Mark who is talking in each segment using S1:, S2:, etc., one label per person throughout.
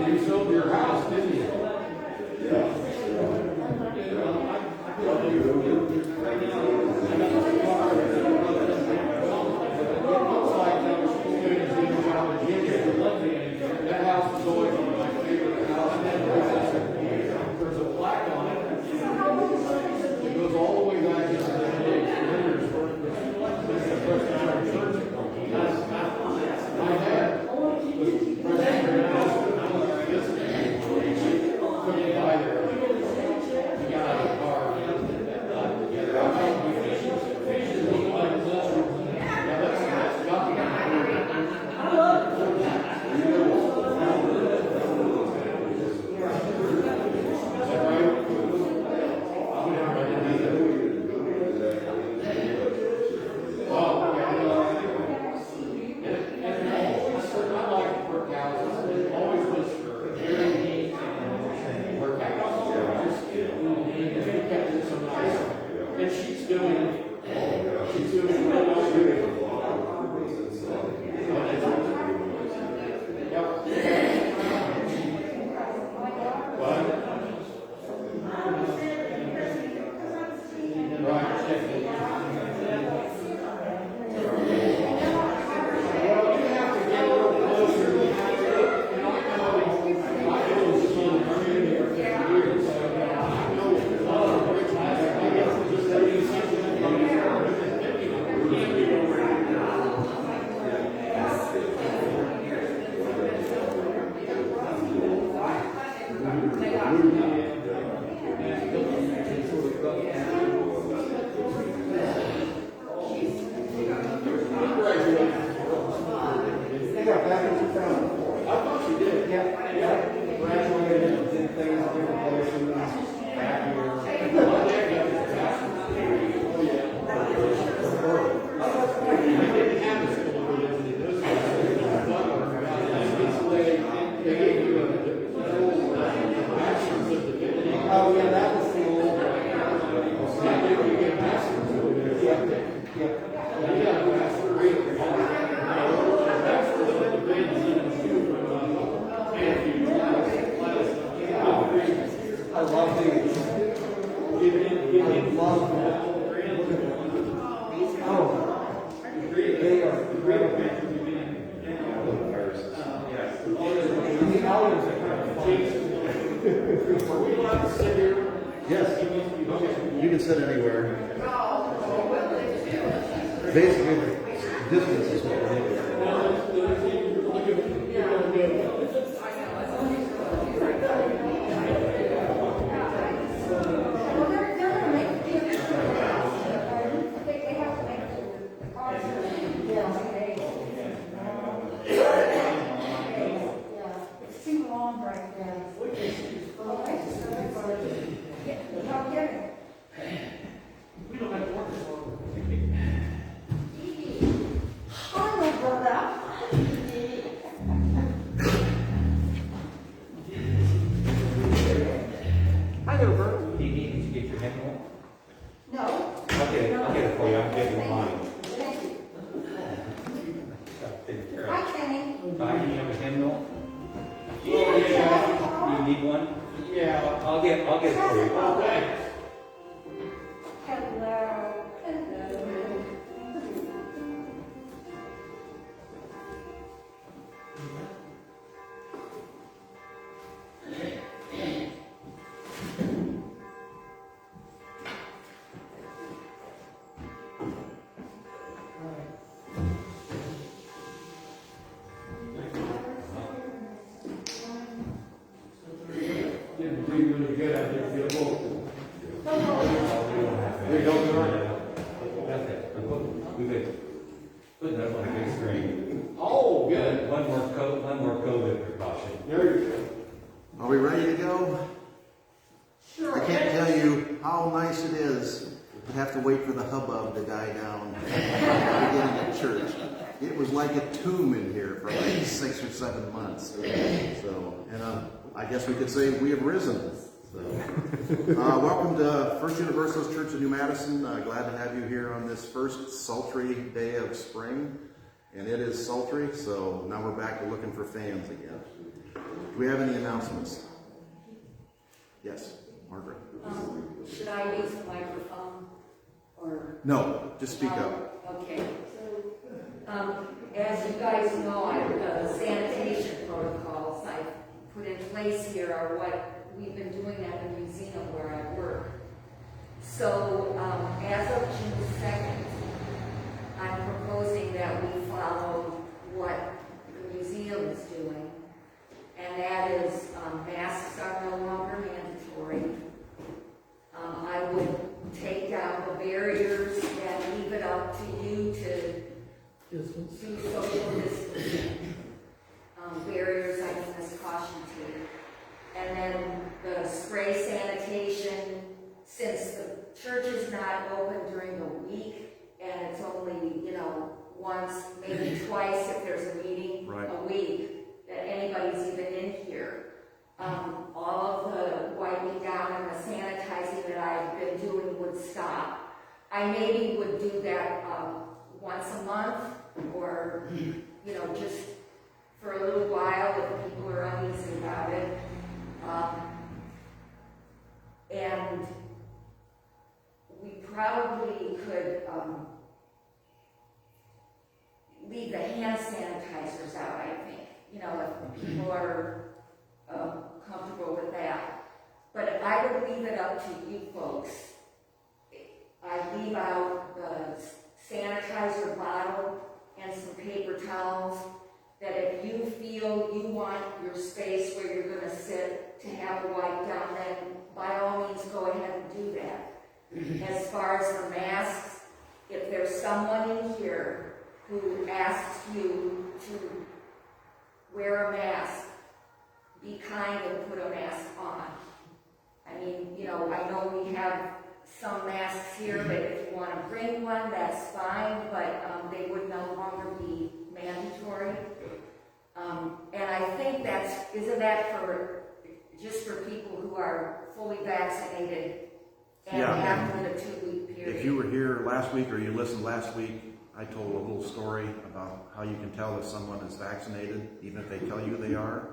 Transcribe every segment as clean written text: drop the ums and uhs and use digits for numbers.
S1: You sold your house, didn't you? That house was always one of my favorite houses. There's a plaque on it. It goes all the way back into the days. My dad was president of couldn't buy there. He got out of the car. And she's doing
S2: Yes, you can sit anywhere. Basically, distance is what we're looking for.
S3: It's too long right now.
S1: We don't have to work this long.
S3: Hi, my brother.
S4: Hi there, Bert. Did you get your head on?
S3: No.
S4: I'll get it for you. I'm getting mine.
S3: Thank you.
S4: Take care of
S3: Hi,
S4: it.
S3: Kenny.
S4: Bye. You have a hymnal?
S1: Yeah.
S4: You need one?
S1: Yeah.
S4: I'll get it for you.
S1: Okay.
S3: Hello. Hello.
S1: Didn't do really good. I did feel cold.
S4: We don't know. We've been putting up on a big screen.
S1: Oh, good.
S4: One more COVID precaution.
S1: There you go.
S2: Are we ready to go?
S3: Sure.
S2: I can't tell you how nice it is to have to wait for the hubbub to die down beginning at church. It was like a tomb in here for like 6 or 7 months. So, and I guess we could say we have risen. So, welcome to First Universalist Church of New Madison. Glad to have you here on this first sultry day of spring. And it is sultry, so now we're back to looking for fans again. we have any announcements? Yes, Margaret.
S3: Should I use the microphone or?
S2: No, just speak up.
S3: Okay. As you guys know, the sanitation protocols I put in place here are what we've been doing at the museum where I work. So as of June 2nd, I'm proposing that we follow what the museum is doing, and that is masks are no longer mandatory. I would take down the barriers and leave it up to you to do social distancing. Barriers, I mean, this caution tape. And then the spray sanitation, since the church is not open during the week, and it's only, once, maybe twice if there's a meeting a week, that anybody's even in here. All of the wiping down and the sanitizing that I've been doing would stop. I maybe would do that once a month, or, just for a little while if people are uneasy about it. And we probably could leave the hand sanitizers out, I think, if people are comfortable with that. But I would leave it up to you folks. I leave out the sanitizer bottle and some paper towels, that if you feel you want your space where you're going to sit to have a wipe down, then by all means go ahead and do that. As far as the masks, if there's someone in here who asks you to wear a mask, be kind and put a mask on. I mean, I know we have some masks here, but if you want to bring one, that's fine, but they would no longer be mandatory. And I think isn't that just for people who are fully vaccinated and after the 2-week period?
S2: If you were here last week or you listened last week, I told a little story about how you can tell if someone is vaccinated, even if they tell you they are.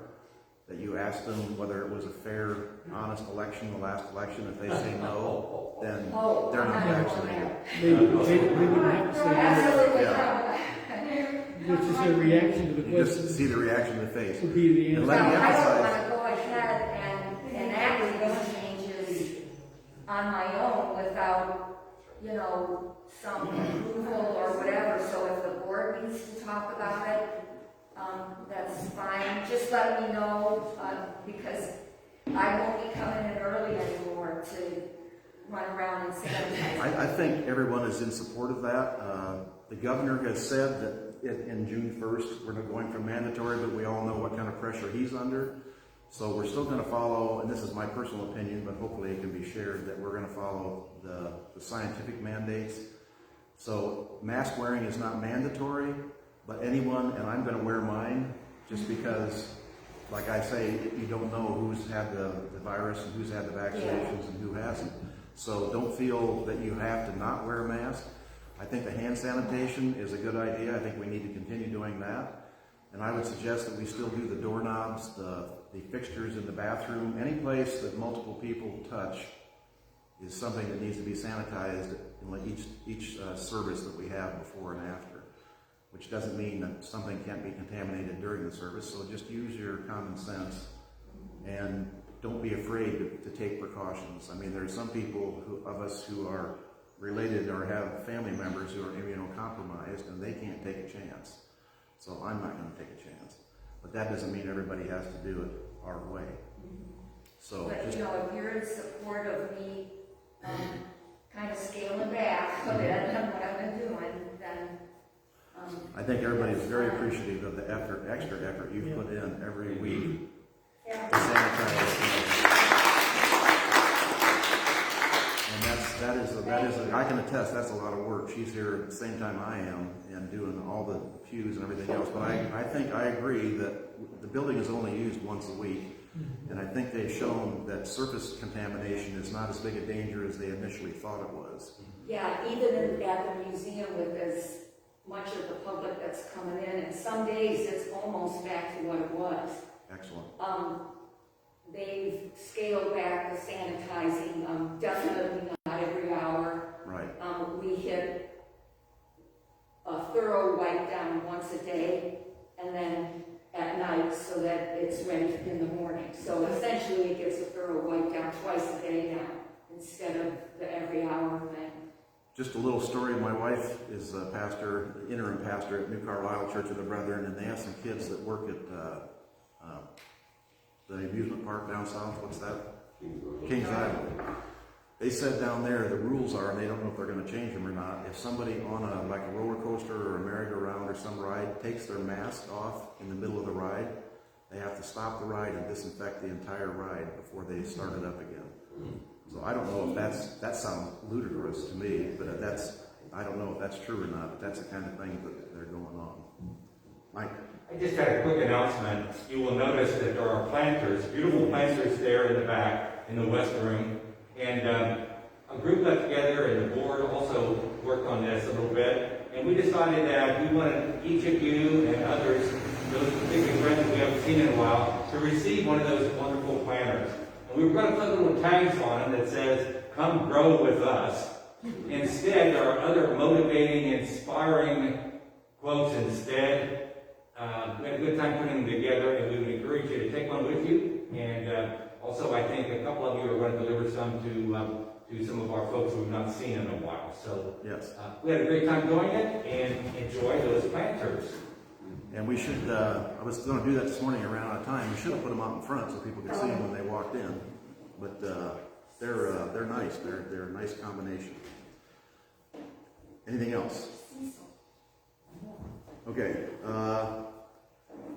S2: That you asked them whether it was a fair, honest election, the last election. If they say no, then they're not vaccinated.
S5: They wouldn't have to say
S3: Absolutely.
S2: Yeah.
S5: It's just a reaction to the
S2: You just
S5: question.
S2: see the reaction in the face.
S5: Would be the
S2: And
S5: answer.
S2: let me
S3: I don't
S2: emphasize,
S3: want to go ahead and enact those changes on my own without, some approval or whatever. So if the board needs to talk about it, that's fine. Just let me know, because I won't be coming in early anymore to run around and sanitize.
S2: I think everyone is in support of that. The governor has said that in June 1st, we're not going from mandatory, but we all know what kind of pressure he's under. So we're still going to follow, and this is my personal opinion, but hopefully it can be shared, that we're going to follow the scientific mandates. So mask wearing is not mandatory, but anyone, and I'm going to wear mine just because, like I say, you don't know who's had the virus and who's had the vaccinations and who hasn't. So don't feel that you have to not wear a mask. I think the hand sanitation is a good idea. I think we need to continue doing that. And I would suggest that we still do the doorknobs, the fixtures in the bathroom. Any place that multiple people touch is something that needs to be sanitized in each service that we have before and after, which doesn't mean that something can't be contaminated during the service. So just use your common sense and don't be afraid to take precautions. I mean, there's some people of us who are related or have family members who are immunocompromised, and they can't take a chance. So I'm not going to take a chance. But that doesn't mean everybody has to do it our way. So
S3: But
S2: just,
S3: if you're in support of me kind of scaling back a bit on what I've been doing, then
S2: I think everybody is very appreciative of the extra effort you've put in every week to sanitize. And that is I can attest, that's a lot of work. She's here at the same time I am and doing all the pews and everything else. But I think I agree that the building is only used once a week. And I think they've shown that surface contamination is not as big a danger as they initially thought it was.
S3: yeah, even at the museum with as much of the public that's coming in, and some days it's almost back to what it was.
S2: Excellent.
S3: they've scaled back the sanitizing, definitely not every hour.
S2: Right.
S3: We hit a thorough wipe down once a day, and then at night so that it's ready in the morning. So essentially it gets a thorough wipe down twice a day now, instead of the every hour thing.
S2: Just a little story. My wife is a pastor, interim pastor at New Carlisle Church of the Brethren, and they have some kids that work at the amusement park down south. What's that? Kings Island. They said down there the rules are, and they don't know if they're going to change them or not, if somebody on like a roller coaster or a merry-go-round or some ride takes their mask off in the middle of the ride, they have to stop the ride and disinfect the entire ride before they start it up again. So I don't know if that sounds ludicrous to me, but I don't know if that's true or not, but that's the kind of thing that they're going on. Mike?
S4: I just had a quick announcement. You will notice that there are planters, beautiful planters there in the back, in the west room. And a group got together, and the board also worked on this a little bit. And we decided that we wanted each of you and others, those particular friends that we haven't seen in a while, to receive one of those wonderful planters. And we were going to put little tags on them that says, "Come grow with us." Instead, there are other motivating, inspiring quotes instead. We had a good time putting them together, and we would encourage you to take one with you. And also, I think a couple of you are going to deliver some to some of our folks who we've not seen in a while. So
S2: Yes.
S4: We had a great time doing it, and enjoy those planters.
S2: And we should, I was going to do that this morning, I ran out of time. We should have put them out in front so people could see them when they walked in. But they're nice. They're a nice combination. Anything else? Okay.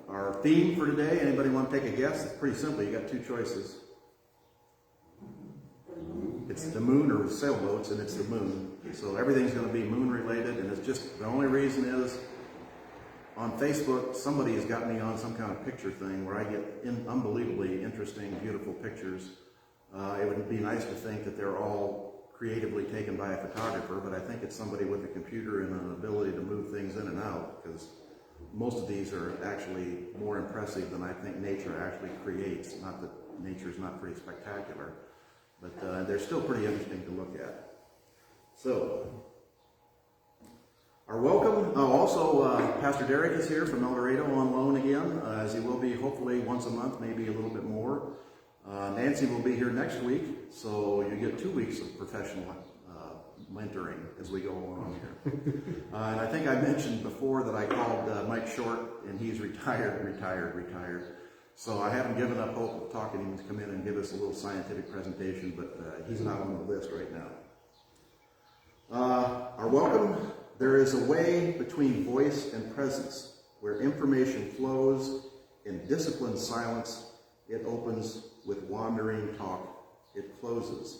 S2: Our theme for today, anybody want to take a guess? It's pretty simple. You got two choices. It's the moon or sailboats, and it's the moon. So everything's going to be moon related, and it's just, the only reason is on Facebook, somebody has got me on some kind of picture thing where I get unbelievably interesting, beautiful pictures. It would be nice to think that they're all creatively taken by a photographer, but I think it's somebody with a computer and an ability to move things in and out, because most of these are actually more impressive than I think nature actually creates. Not that nature's not pretty spectacular, but they're still pretty interesting to look at. So, our welcome. Also, Pastor Derek is here from El Dorado on loan again, as he will be hopefully once a month, maybe a little bit more. Nancy will be here next week, so you get 2 weeks of professional mentoring as we go along here. And I think I mentioned before that I called Mike Short, and he's retired. So I haven't given up hope of talking to him to come in and give us a little scientific presentation, but he's not on the list right now. Our welcome. There is a way between voice and presence where information flows in disciplined silence. It opens with wandering talk. It closes.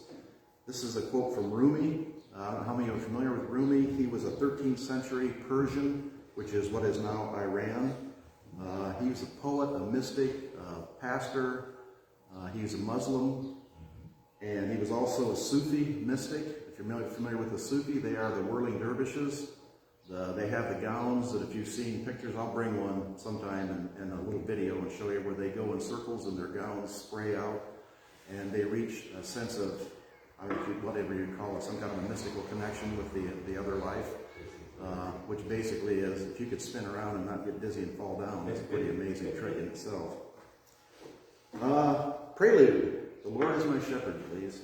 S2: This is a quote from Rumi. I don't know how many are familiar with Rumi. He was a 13th century Persian, which is what is now Iran. He was a poet, a mystic, a pastor. He was a Muslim. And he was also a Sufi mystic. If you're familiar with the Sufi, they are the whirling dervishes. They have the gowns that if you've seen pictures, I'll bring one sometime and a little video and show you where they go in circles and their gowns spray out. And they reach a sense of, whatever you call it, some kind of a mystical connection with the other life, which basically is, if you could spin around and not get dizzy and fall down, it's a pretty amazing trick in itself. Prelude. The Lord is my shepherd, please.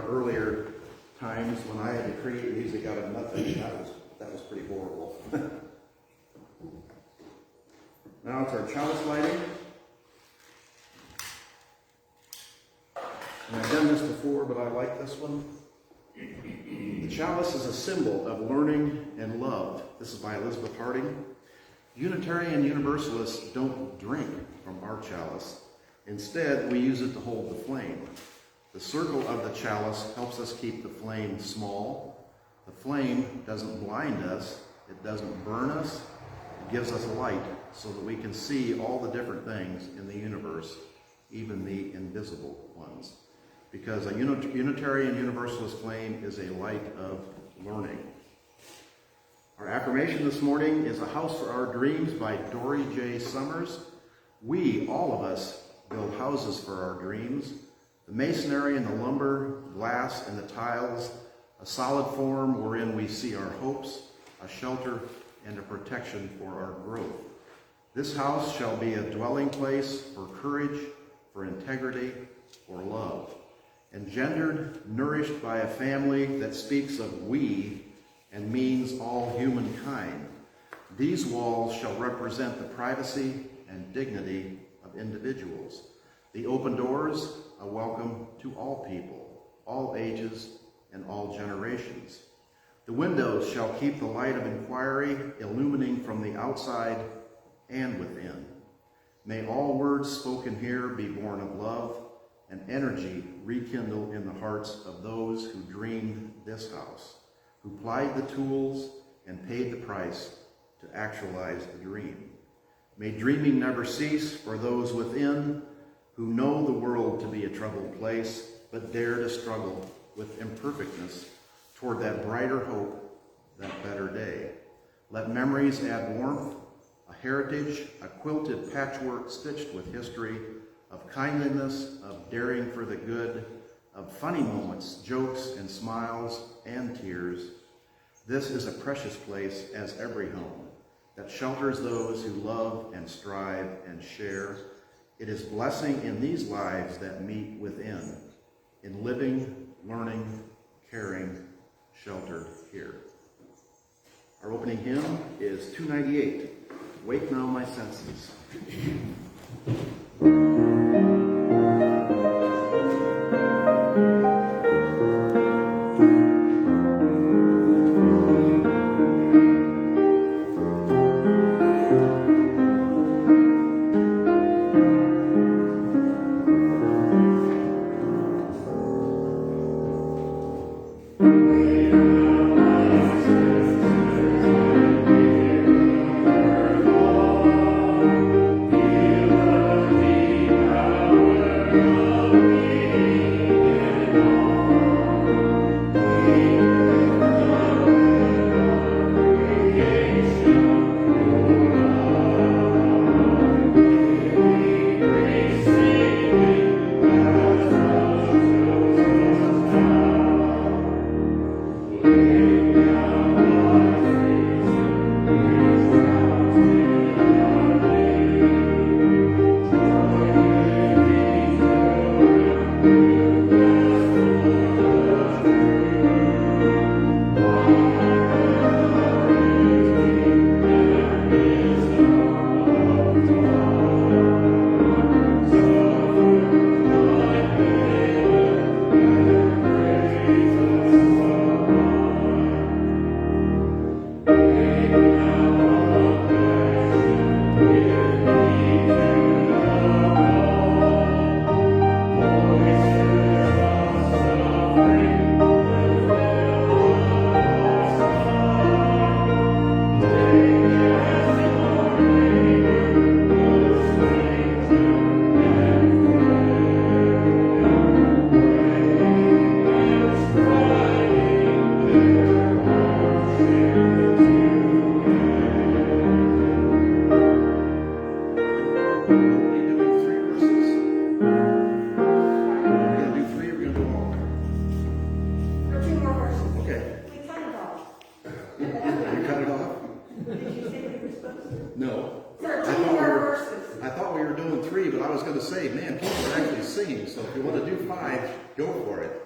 S2: our earlier times when I had to create music out of nothing. That was pretty horrible. Now it's our chalice lighting. And I've done this before, but I like this one. The chalice is a symbol of learning and love. This is by Elizabeth Harding. Unitarian Universalists don't drink from our chalice. Instead, we use it to hold the flame. The circle of the chalice helps us keep the flame small. The flame doesn't blind us. It doesn't burn us. It gives us light so that we can see all the different things in the universe, even the invisible ones. Because a Unitarian Universalist flame is a light of learning. Our affirmation this morning is A House for Our Dreams by Dory J. Summers. We, all of us, build houses for our dreams. The masonry and the lumber, glass and the tiles, a solid form wherein we see our hopes, a shelter and a protection for our growth. This house shall be a dwelling place for courage, for integrity, for love. Engendered, nourished by a family that speaks of we and means all humankind. These walls shall represent the privacy and dignity of individuals. The open doors, a welcome to all people, all ages, and all generations. The windows shall keep the light of inquiry illumining from the outside and within. May all words spoken here be born of love, and energy rekindle in the hearts of those who dreamed this house, who plied the tools and paid the price to actualize the dream. May dreaming never cease for those within who know the world to be a troubled place, but dare to struggle with imperfectness toward that brighter hope, that better day. Let memories add warmth, a heritage, a quilted patchwork stitched with history, of kindliness, of daring for the good, of funny moments, jokes and smiles and tears. This is a precious place as every home that shelters those who love and strive and share. It is blessing in these lives that meet within, in living, learning, caring, sheltered here. Our opening hymn is 298, Wake Now My Senses.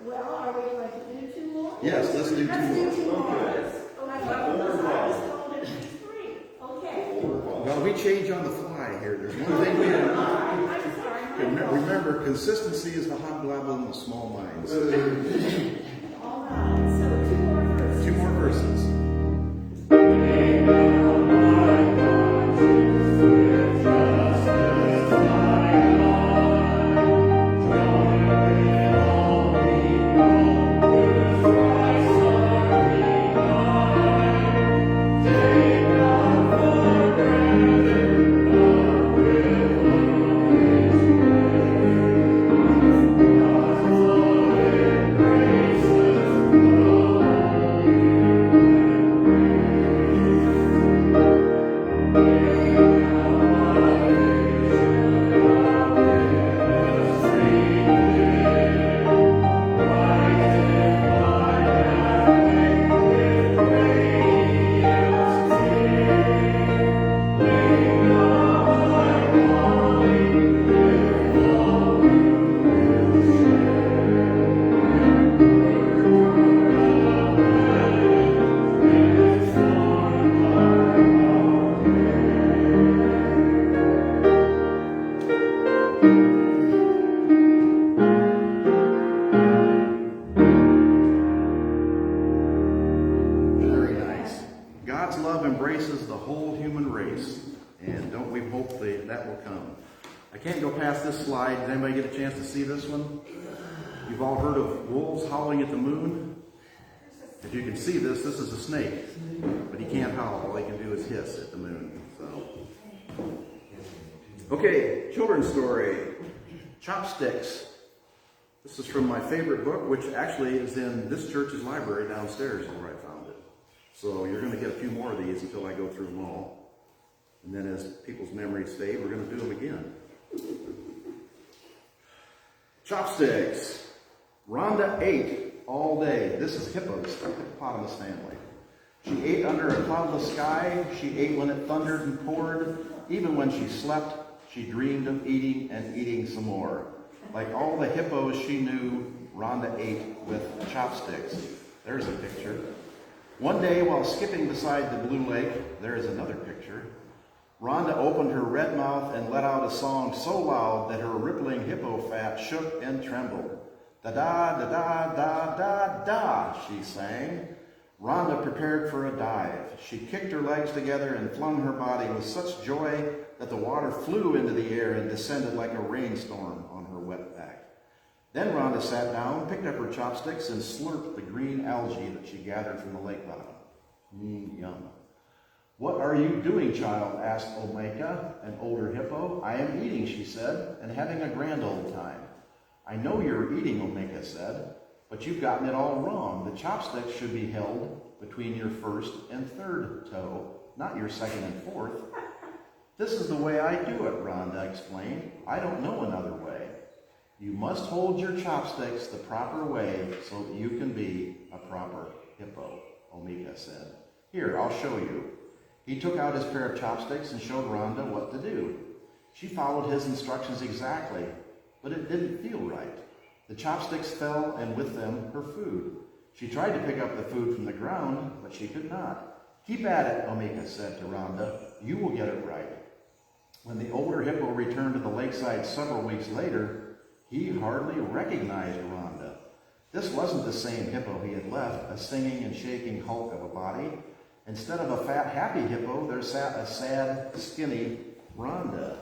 S6: Well, are we
S2: Yes, let's do
S6: Let's do
S2: two.
S6: two more. I was told it'd be three. Okay.
S2: Well, we change on the fly here. There's one thing we don't.
S6: I'm sorry.
S2: Remember, consistency is the hobgoblin of small minds.
S6: All right. So two more verses.
S2: Two more verses. God's love embraces the whole human race, and don't we hope that will come. I can't go past this slide. Did anybody get a chance to see this one? You've all heard of wolves howling at the moon? If you can see this is a snake, but he can't howl. All he can do is hiss at the moon. Okay, children's story, Chopsticks. This is from my favorite book, which actually is in this church's library downstairs where I found it. So you're going to get a few more of these until I go through them all. And then as people's memories fade, we're going to do them again. Chopsticks. Rhonda ate all day. This is Hippo's, the hippopotamus family. She ate under a cloudless sky. She ate when it thundered and poured. Even when she slept, she dreamed of eating and eating some more. Like all the hippos she knew, Rhonda ate with chopsticks. There's a picture. One day while skipping beside the blue lake, there's another picture. Rhonda opened her red mouth and let out a song so loud that her rippling hippo fat shook and trembled. Da-da, da-da, da-da, da, she sang. Rhonda prepared for a dive. She kicked her legs together and flung her body with such joy that the water flew into the air and descended like a rainstorm on her wet back. Then Rhonda sat down, picked up her chopsticks, and slurped the green algae that she gathered from the lake bottom. Yum. What are you doing, child? Asked Omeka, an older hippo. I am eating, she said, and having a grand old time. I know you're eating, Omeka said, but you've gotten it all wrong. The chopsticks should be held between your first and third toe, not your second and fourth. This is the way I do it, Rhonda explained. I don't know another way. You must hold your chopsticks the proper way so that you can be a proper hippo, Omeka said. Here, I'll show you. He took out his pair of chopsticks and showed Rhonda what to do. She followed his instructions exactly, but it didn't feel right. The chopsticks fell, and with them, her food. She tried to pick up the food from the ground, but she could not. Keep at it, Omeka said to Rhonda. You will get it right. When the older hippo returned to the lakeside several weeks later, he hardly recognized Rhonda. This wasn't the same hippo he had left, a singing and shaking hulk of a body. Instead of a fat, happy hippo, there sat a sad, skinny Rhonda.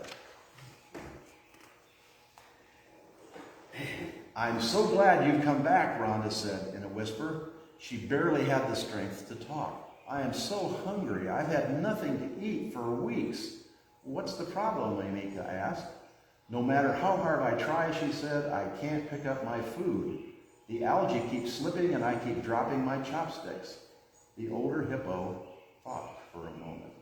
S2: I'm so glad you've come back, Rhonda said in a whisper. She barely had the strength to talk. I am so hungry. I've had nothing to eat for weeks. What's the problem, Omeka asked. No matter how hard I try, she said, I can't pick up my food. The algae keeps slipping and I keep dropping my chopsticks. The older hippo thought for a moment.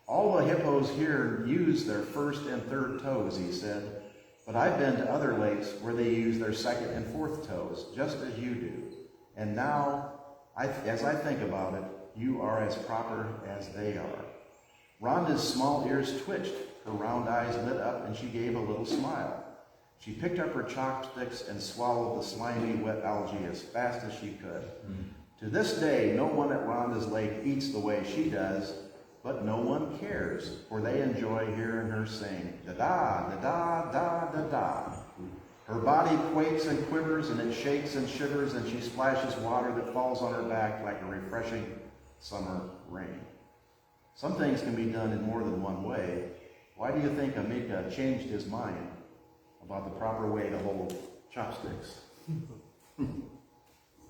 S2: All the hippos here use their first and third toes, he said, but I've been to other lakes where they use their second and fourth toes, just as you do. And now, as I think about it, you are as proper as they are. Rhonda's small ears twitched, her round eyes lit up, and she gave a little smile. She picked up her chopsticks and swallowed the slimy, wet algae as fast as she could. To this day, no one at Rhonda's Lake eats the way she does, but no one cares, for they enjoy hearing her sing, da-da, da-da, da-da-da. Her body quakes and quivers, and it shakes and shivers, and she splashes water that falls on her back like a refreshing summer rain. Some things can be done in more than one way. Why do you think Amika changed his mind about the proper way to hold chopsticks?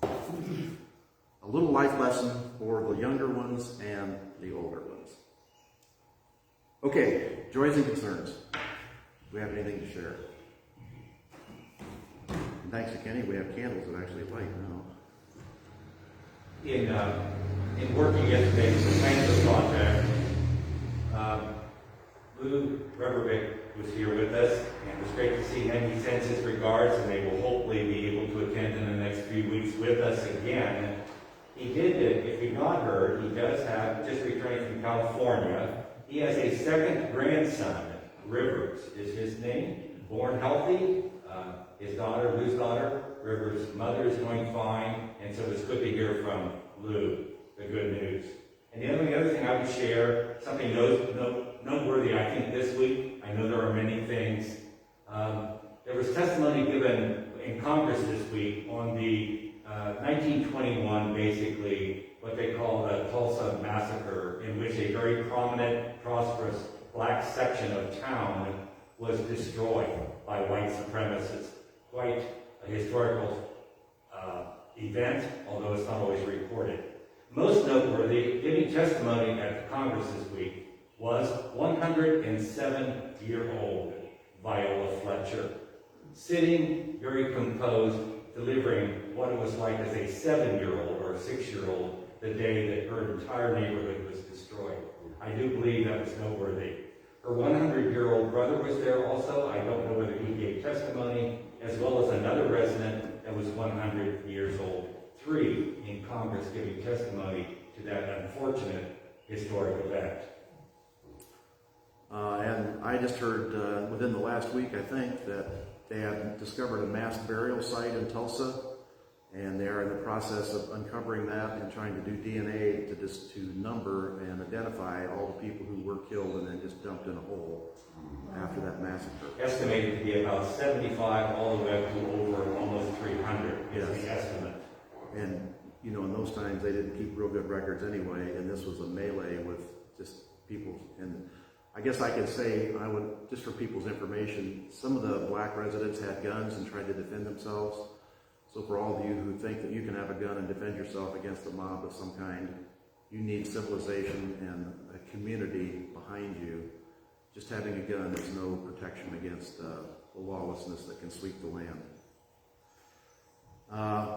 S2: A little life lesson for the younger ones and the older ones. Okay, joys and concerns. Do we have anything to share? And thanks to Kenny, we have candles that actually light now.
S4: In working yesterday with the Pentecost project, Lou Reberbick was here with us, and it was great to see him. He sends his regards, and they will hopefully be able to attend in the next few weeks with us again. He did it, if you've not heard, he does have, just returning from California, he has a second grandson. Rivers is his name, born healthy. His daughter, Lou's daughter, Rivers' mother is doing fine, and so it's good to hear from Lou, the good news. And the only other thing I would share, something noteworthy, I think, this week. I know there are many things. There was testimony given in Congress this week on the 1921, basically, what they call the Tulsa Massacre, in which a very prominent, prosperous black section of town was destroyed by white supremacists. Quite a historical event, although it's not always reported. Most noteworthy, giving testimony at the Congress this week, was 107-year-old Viola Fletcher, sitting very composed, delivering what it was like as a 7-year-old or a 6-year-old the day that her entire neighborhood was destroyed. I do believe that was noteworthy. Her 100-year-old brother was there also. I don't know whether he gave testimony, as well as another resident that was 100 years old. 3 in Congress giving testimony to that unfortunate historic event.
S2: And I just heard within the last week, I think, that they have discovered a mass burial site in Tulsa, and they are in the process of uncovering that and trying to do DNA to number and identify all the people who were killed and then just dumped in a hole after that massacre.
S4: Estimated to be about 75 all the way up to over almost 300 is the estimate.
S2: And, you know, in those times they didn't keep real good records anyway, and this was a melee with just people. And I guess I could say, just for people's information, some of the black residents had guns and tried to defend themselves. So for all of you who think that you can have a gun and defend yourself against a mob of some kind, you need civilization and a community behind you. Just having a gun is no protection against the lawlessness that can sweep the land.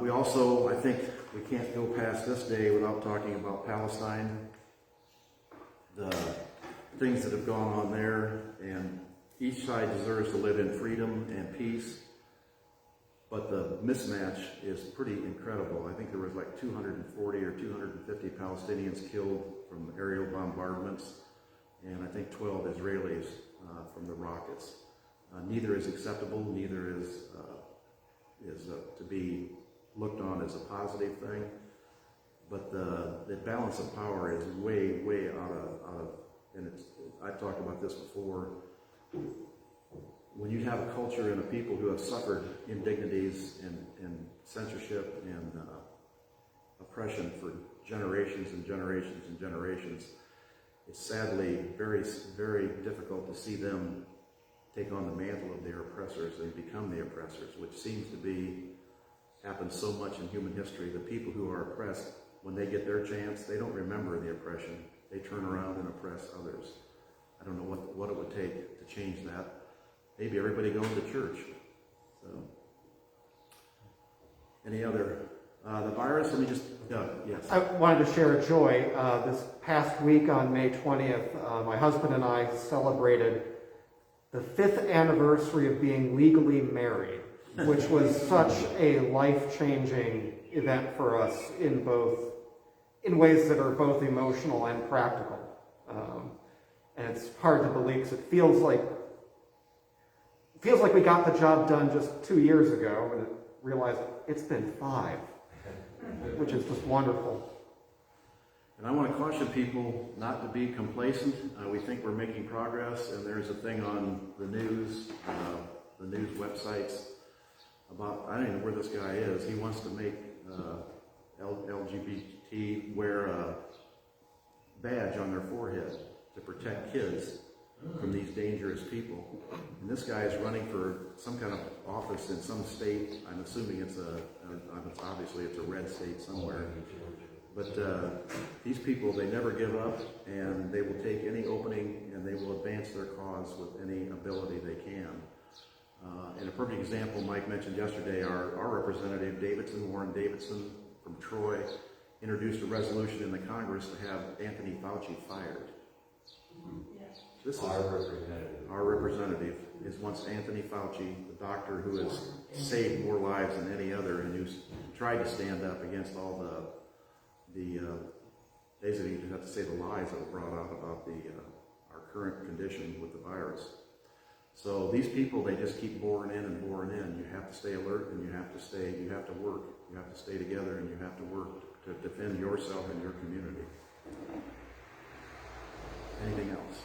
S2: We also, I think we can't go past this day without talking about Palestine, the things that have gone on there, and each side deserves to live in freedom and peace, but the mismatch is pretty incredible. I think there was like 240 or 250 Palestinians killed from aerial bombardments, and I think 12 Israelis from the rockets. Neither is acceptable, neither is to be looked on as a positive thing, but the balance of power is way, way out of and I've talked about this before. When you have a culture and a people who have suffered indignities and censorship and oppression for generations and generations and generations, it's sadly very, very difficult to see them take on the mantle of their oppressors and become the oppressors, which seems to happen so much in human history. The people who are oppressed, when they get their chance, they don't remember the oppression. They turn around and oppress others. I don't know what it would take to change that. Maybe everybody going to church. So, any other? The virus, let me just, yes.
S7: I wanted to share a joy. This past week on May 20th, my husband and I celebrated the 5th anniversary of being legally married, which was such a life-changing event for us in ways that are both emotional and practical. And it's hard to believe because it feels like feels like we got the job done just 2 years ago, and realized it's been 5, which is just wonderful.
S2: And I want to caution people not to be complacent. We think we're making progress, and there's a thing on the news websites about, I don't even know where this guy is. He wants to make LGBT wear a badge on their forehead to protect kids from these dangerous people. And this guy is running for some kind of office in some state. I'm assuming obviously it's a red state somewhere. But these people, they never give up, and they will take any opening, and they will advance their cause with any ability they can. And a perfect example, Mike mentioned yesterday, our representative, Warren Davidson from Troy, introduced a resolution in the Congress to have Anthony Fauci fired. This is our representative wants Anthony Fauci, the doctor who has saved more lives than any other, and who's tried to stand up against all basically you just have to say the lies that were brought out about our current condition with the virus. So these people, they just keep boring in and boring in. You have to stay alert, and you have to work. You have to stay together, and you have to work to defend yourself and your community. Anything else?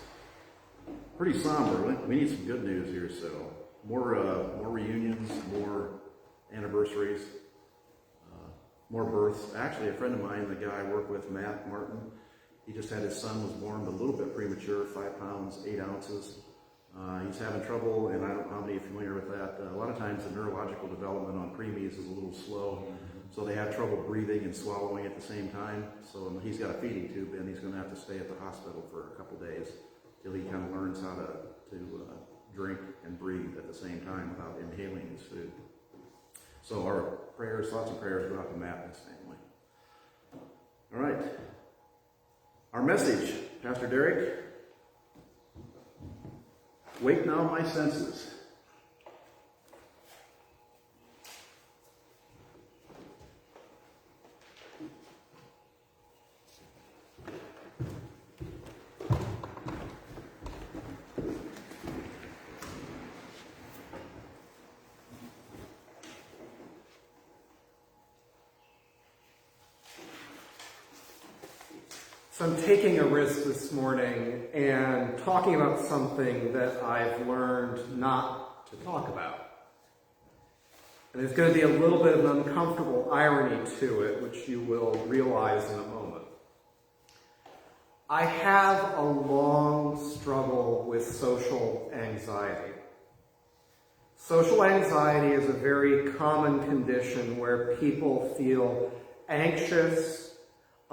S2: Pretty somber. We need some good news here, so more reunions, more anniversaries, more births. Actually, a friend of mine, the guy I work with, Matt Martin, he just had his son was born, but a little bit premature, 5 pounds, 8 ounces. He's having trouble, and I don't know how many are familiar with that. A lot of times the neurological development on preemies is a little slow, so they have trouble breathing and swallowing at the same time. So he's got a feeding tube, and he's going to have to stay at the hospital for a couple days till he kind of learns how to drink and breathe at the same time without inhaling his food. So our prayers, lots of prayers go out to Matt and his family. All right. Our message, Pastor Derek. Wake now my senses.
S7: So I'm taking a risk this morning and talking about something that I've learned not to talk about. And there's going to be a little bit of an uncomfortable irony to it, which you will realize in a moment. I have a long struggle with social anxiety. Social anxiety is a very common condition where people feel anxious,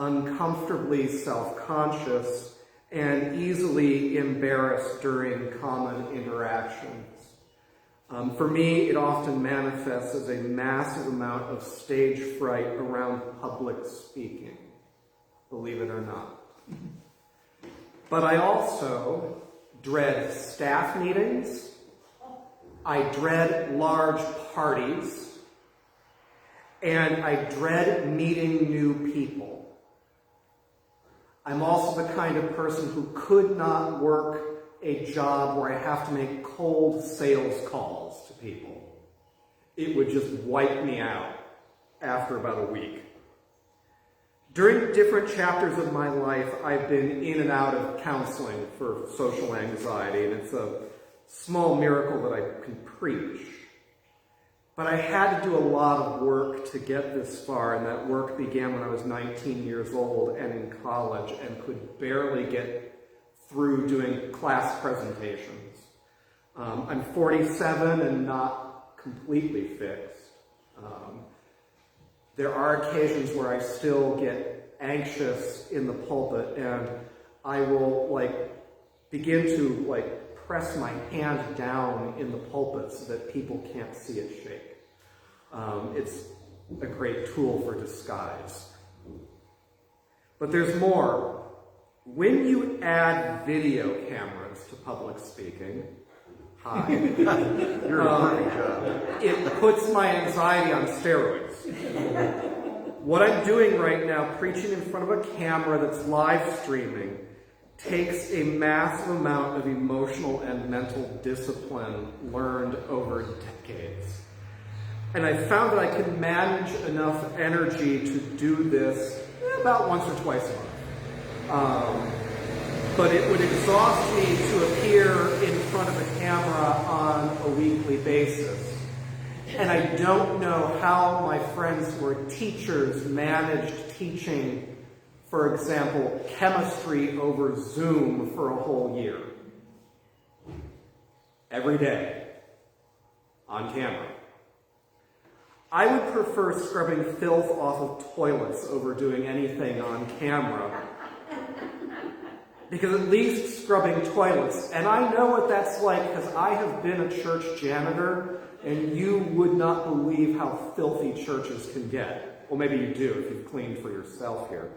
S7: uncomfortably self-conscious, and easily embarrassed during common interactions. For me, it often manifests as a massive amount of stage fright around public speaking, believe it or not. But I also dread staff meetings, I dread large parties, and I dread meeting new people. I'm also the kind of person who could not work a job where I have to make cold sales calls to people. It would just wipe me out after about a week. During different chapters of my life, I've been in and out of counseling for social anxiety, and it's a small miracle that I can preach. But I had to do a lot of work to get this far, and that work began when I was 19 years old and in college and could barely get through doing class presentations. I'm 47 and not completely fixed. There are occasions where I still get anxious in the pulpit, and I will begin to press my hand down in the pulpit so that people can't see it shake. It's a great tool for disguise. But there's more. When you add video cameras to public speaking,
S2: You're a perfect job.
S7: it puts my anxiety on steroids. What I'm doing right now, preaching in front of a camera that's live streaming, takes a massive amount of emotional and mental discipline learned over decades. And I found that I could manage enough energy to do this about once or twice a month. But it would exhaust me to appear in front of a camera on a weekly basis. And I don't know how my friends who are teachers managed teaching, for example, chemistry over Zoom for a whole year. Every day. On camera. I would prefer scrubbing filth off of toilets over doing anything on camera. Because at least scrubbing toilets, and I know what that's like because I have been a church janitor, and you would not believe how filthy churches can get. Well, maybe you do if you've cleaned for yourself here.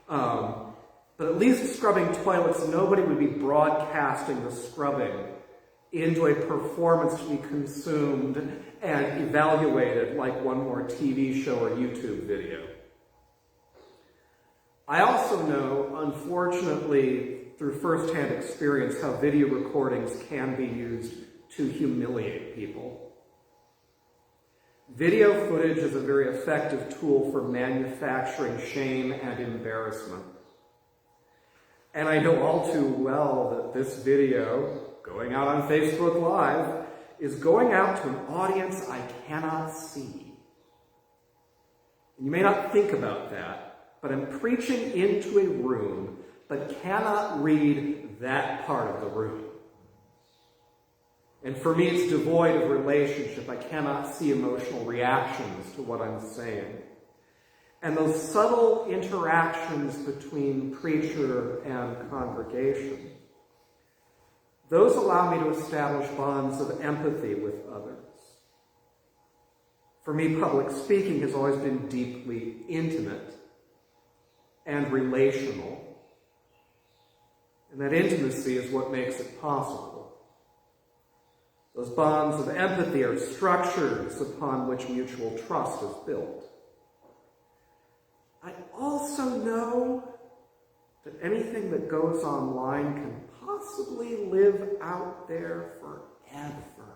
S7: But at least scrubbing toilets, nobody would be broadcasting the scrubbing into a performance to be consumed and evaluated like one more TV show or YouTube video. I also know, unfortunately, through first-hand experience, how video recordings can be used to humiliate people. Video footage is a very effective tool for manufacturing shame and embarrassment. And I know all too well that this video, going out on Facebook Live, is going out to an audience I cannot see. And you may not think about that, but I'm preaching into a room but cannot read that part of the room. And for me, it's devoid of relationship. I cannot see emotional reactions to what I'm saying. And those subtle interactions between preacher and congregation, those allow me to establish bonds of empathy with others. For me, public speaking has always been deeply intimate and relational. And that intimacy is what makes it possible. Those bonds of empathy are structures upon which mutual trust is built. I also know that anything that goes online can possibly live out there forever.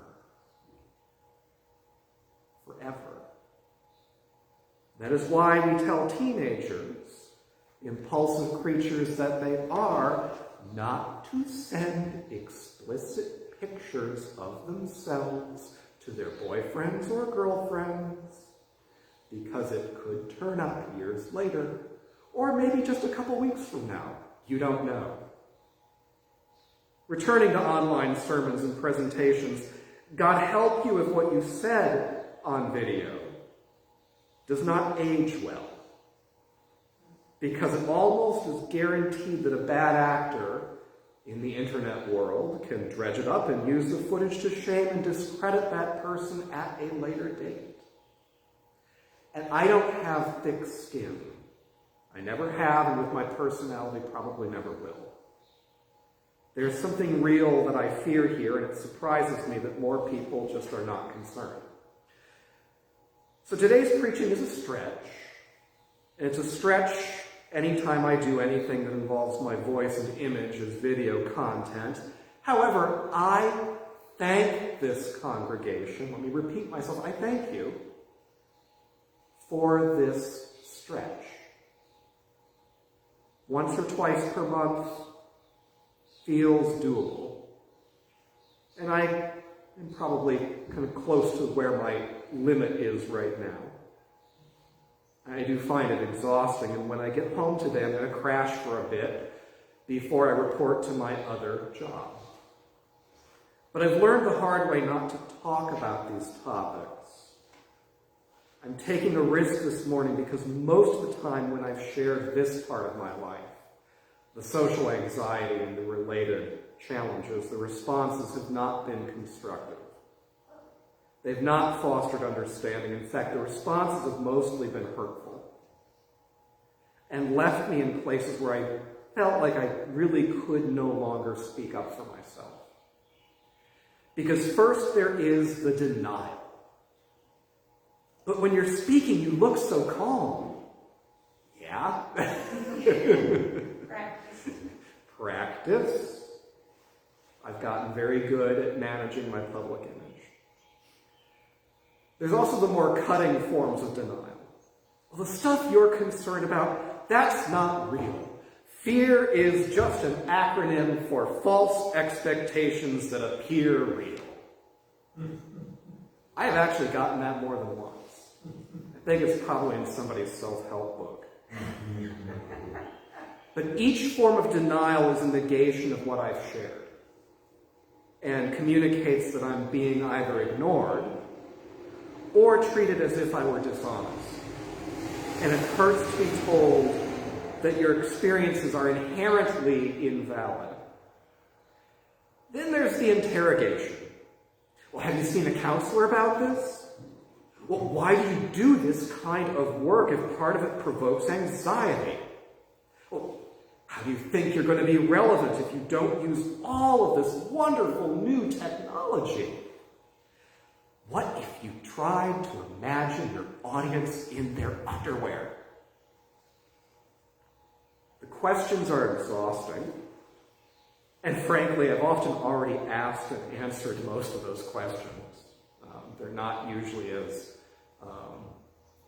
S7: Forever. That is why we tell teenagers, impulsive creatures that they are, not to send explicit pictures of themselves to their boyfriends or girlfriends, because it could turn up years later, or maybe just a couple weeks from now. You don't know. Returning to online sermons and presentations, God help you if what you said on video does not age well. Because it almost is guaranteed that a bad actor in the internet world can dredge it up and use the footage to shame and discredit that person at a later date. And I don't have thick skin. I never have, and with my personality probably never will. There's something real that I fear here, and it surprises me that more people just are not concerned. So today's preaching is a stretch. And it's a stretch anytime I do anything that involves my voice and image as video content. However, I thank this congregation. Let me repeat myself. I thank you for this stretch. Once or twice per month feels doable. And I am probably kind of close to where my limit is right now. I do find it exhausting, and when I get home today, I'm going to crash for a bit before I report to my other job. But I've learned the hard way not to talk about these topics. I'm taking a risk this morning because most of the time when I've shared this part of my life, the social anxiety and the related challenges, the responses have not been constructive. They've not fostered understanding. In fact, the responses have mostly been hurtful and left me in places where I felt like I really could no longer speak up for myself. Because first there is the denial. But when you're speaking, you look so calm. Yeah?
S6: Practice.
S7: Practice. I've gotten very good at managing my public image. There's also the more cutting forms of denial. Well, the stuff you're concerned about, that's not real. Fear is just an acronym for false expectations that appear real. I have actually gotten that more than once. I think it's probably in somebody's self-help book. But each form of denial is a negation of what I've shared and communicates that I'm being either ignored or treated as if I were dishonest. And it hurts to be told that your experiences are inherently invalid. Then there's the interrogation. Well, have you seen a counselor about this? Well, why do you do this kind of work if part of it provokes anxiety? Well, how do you think you're going to be relevant if you don't use all of this wonderful new technology? What if you tried to imagine your audience in their underwear? The questions are exhausting, and frankly, I've often already asked and answered most of those questions. They're not usually as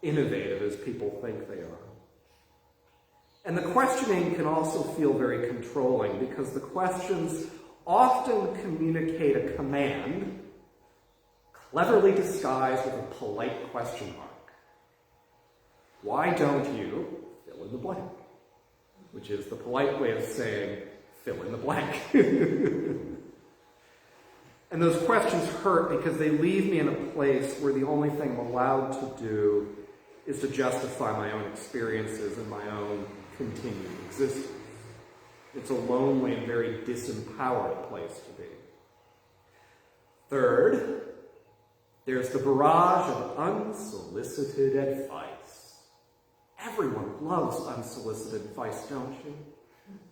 S7: innovative as people think they are. And the questioning can also feel very controlling because the questions often communicate a command cleverly disguised with a polite question mark. Why don't you fill in the blank? Which is the polite way of saying, fill in the blank. And those questions hurt because they leave me in a place where the only thing I'm allowed to do is to justify my own experiences and my own continued existence. It's a lonely and very disempowered place to be. Third, there's the barrage of unsolicited advice. Everyone loves unsolicited advice, don't you?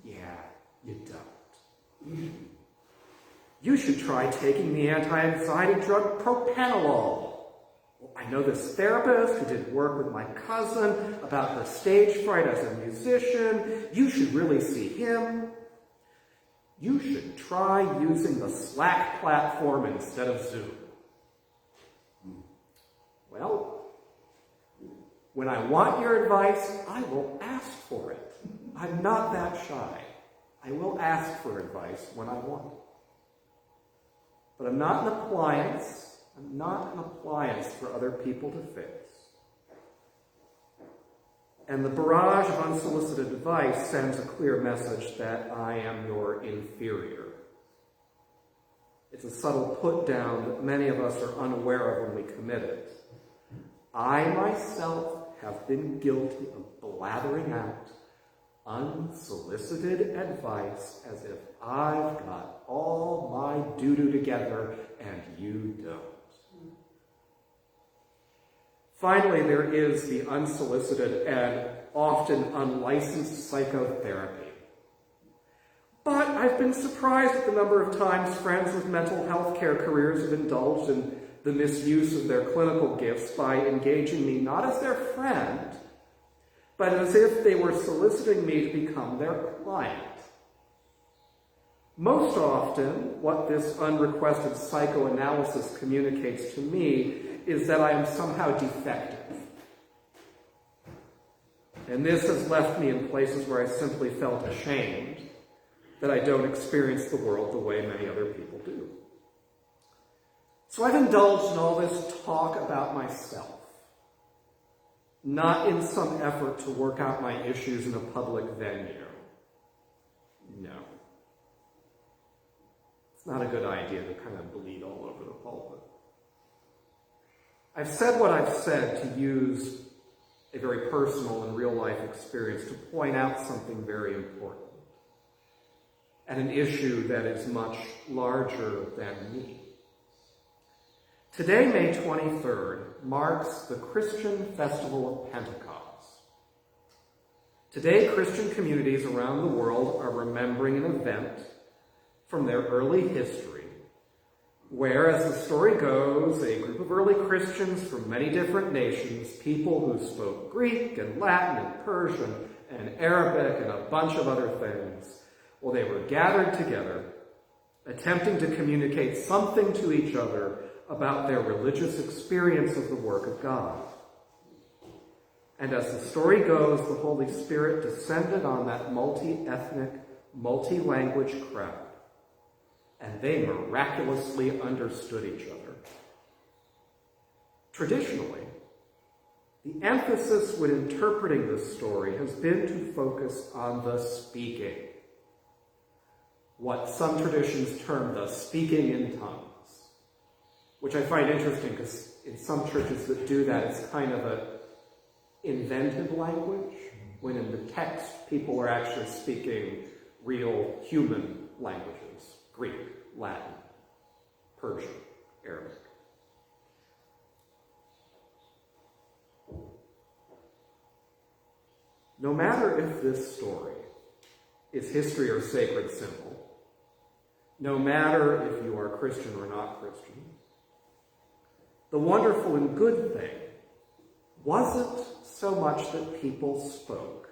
S7: Yeah, you don't. You should try taking the anti-anxiety drug propranolol. Well, I know this therapist who did work with my cousin about her stage fright as a musician. You should really see him. You should try using the Slack platform instead of Zoom. Well, when I want your advice, I will ask for it. I'm not that shy. I will ask for advice when I want it. But I'm not an appliance. I'm not an appliance for other people to fix. And the barrage of unsolicited advice sends a clear message that I am your inferior. It's a subtle put-down that many of us are unaware of when we commit it. I myself have been guilty of blathering out unsolicited advice as if I've got all my doo-doo together and you don't. Finally, there is the unsolicited and often unlicensed psychotherapy. But I've been surprised at the number of times friends with mental health care careers have indulged in the misuse of their clinical gifts by engaging me not as their friend, but as if they were soliciting me to become their client. Most often, what this unrequested psychoanalysis communicates to me is that I am somehow defective. And this has left me in places where I simply felt ashamed that I don't experience the world the way many other people do. So I've indulged in all this talk about myself, not in some effort to work out my issues in a public venue. No. It's not a good idea to kind of bleed all over the pulpit. I've said what I've said to use a very personal and real-life experience to point out something very important and an issue that is much larger than me. Today, May 23rd, marks the Christian Festival of Pentecost. Today, Christian communities around the world are remembering an event from their early history where, as the story goes, a group of early Christians from many different nations, people who spoke Greek and Latin and Persian and Arabic and a bunch of other things, while they were gathered together, attempting to communicate something to each other about their religious experience of the work of God. And as the story goes, the Holy Spirit descended on that multi-ethnic, multi-language crowd, and they miraculously understood each other. Traditionally, the emphasis when interpreting this story has been to focus on the speaking, what some traditions term the speaking in tongues, which I find interesting because in some churches that do that, it's kind of a invented language, when in the text people are actually speaking real human languages: Greek, Latin, Persian, Arabic. No matter if this story is history or sacred symbol, no matter if you are Christian or not Christian, the wonderful and good thing wasn't so much that people spoke,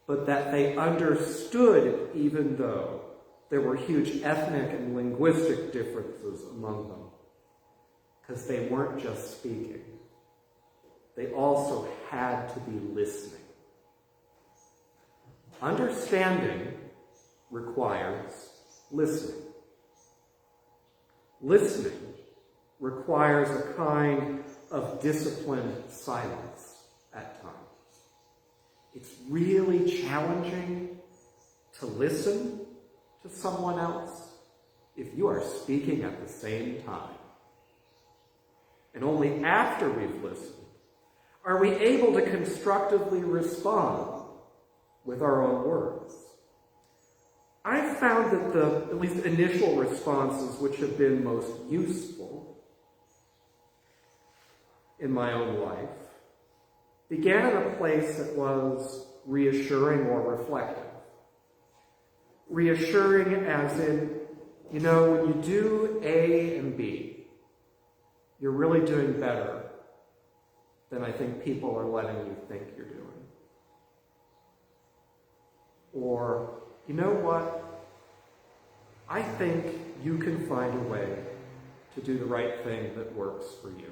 S7: but that they understood, even though there were huge ethnic and linguistic differences among them, because they weren't just speaking. They also had to be listening. Understanding requires listening. Listening requires a kind of disciplined silence at times. It's really challenging to listen to someone else if you are speaking at the same time. And only after we've listened are we able to constructively respond with our own words. I've found that the, at least initial responses which have been most useful in my own life began in a place that was reassuring or reflective. Reassuring as in, you know, when you do A and B, you're really doing better than I think people are letting you think you're doing. Or, you know what? I think you can find a way to do the right thing that works for you.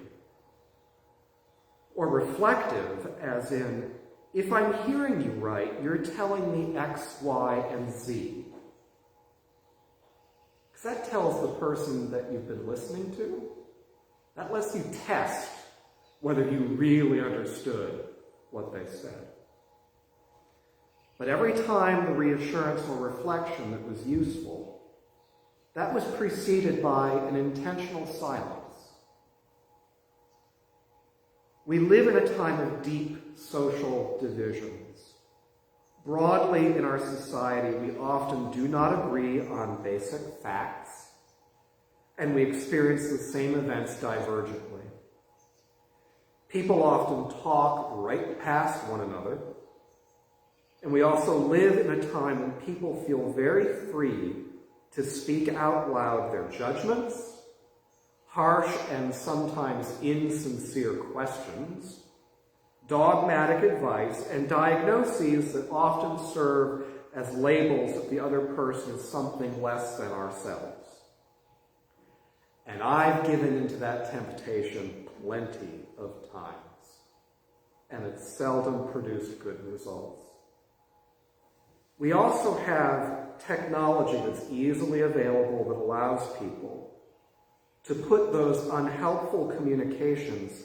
S7: Or reflective, as in, if I'm hearing you right, you're telling me X, Y, and Z. Because that tells the person that you've been listening to. That lets you test whether you really understood what they said. But every time the reassurance or reflection that was useful, that was preceded by an intentional silence. We live in a time of deep social divisions. Broadly in our society, we often do not agree on basic facts, and we experience the same events divergently. People often talk right past one another, and we also live in a time when people feel very free to speak out loud their judgments, harsh and sometimes insincere questions, dogmatic advice, and diagnoses that often serve as labels of the other person as something less than ourselves. And I've given into that temptation plenty of times, and it's seldom produced good results. We also have technology that's easily available that allows people to put those unhelpful communications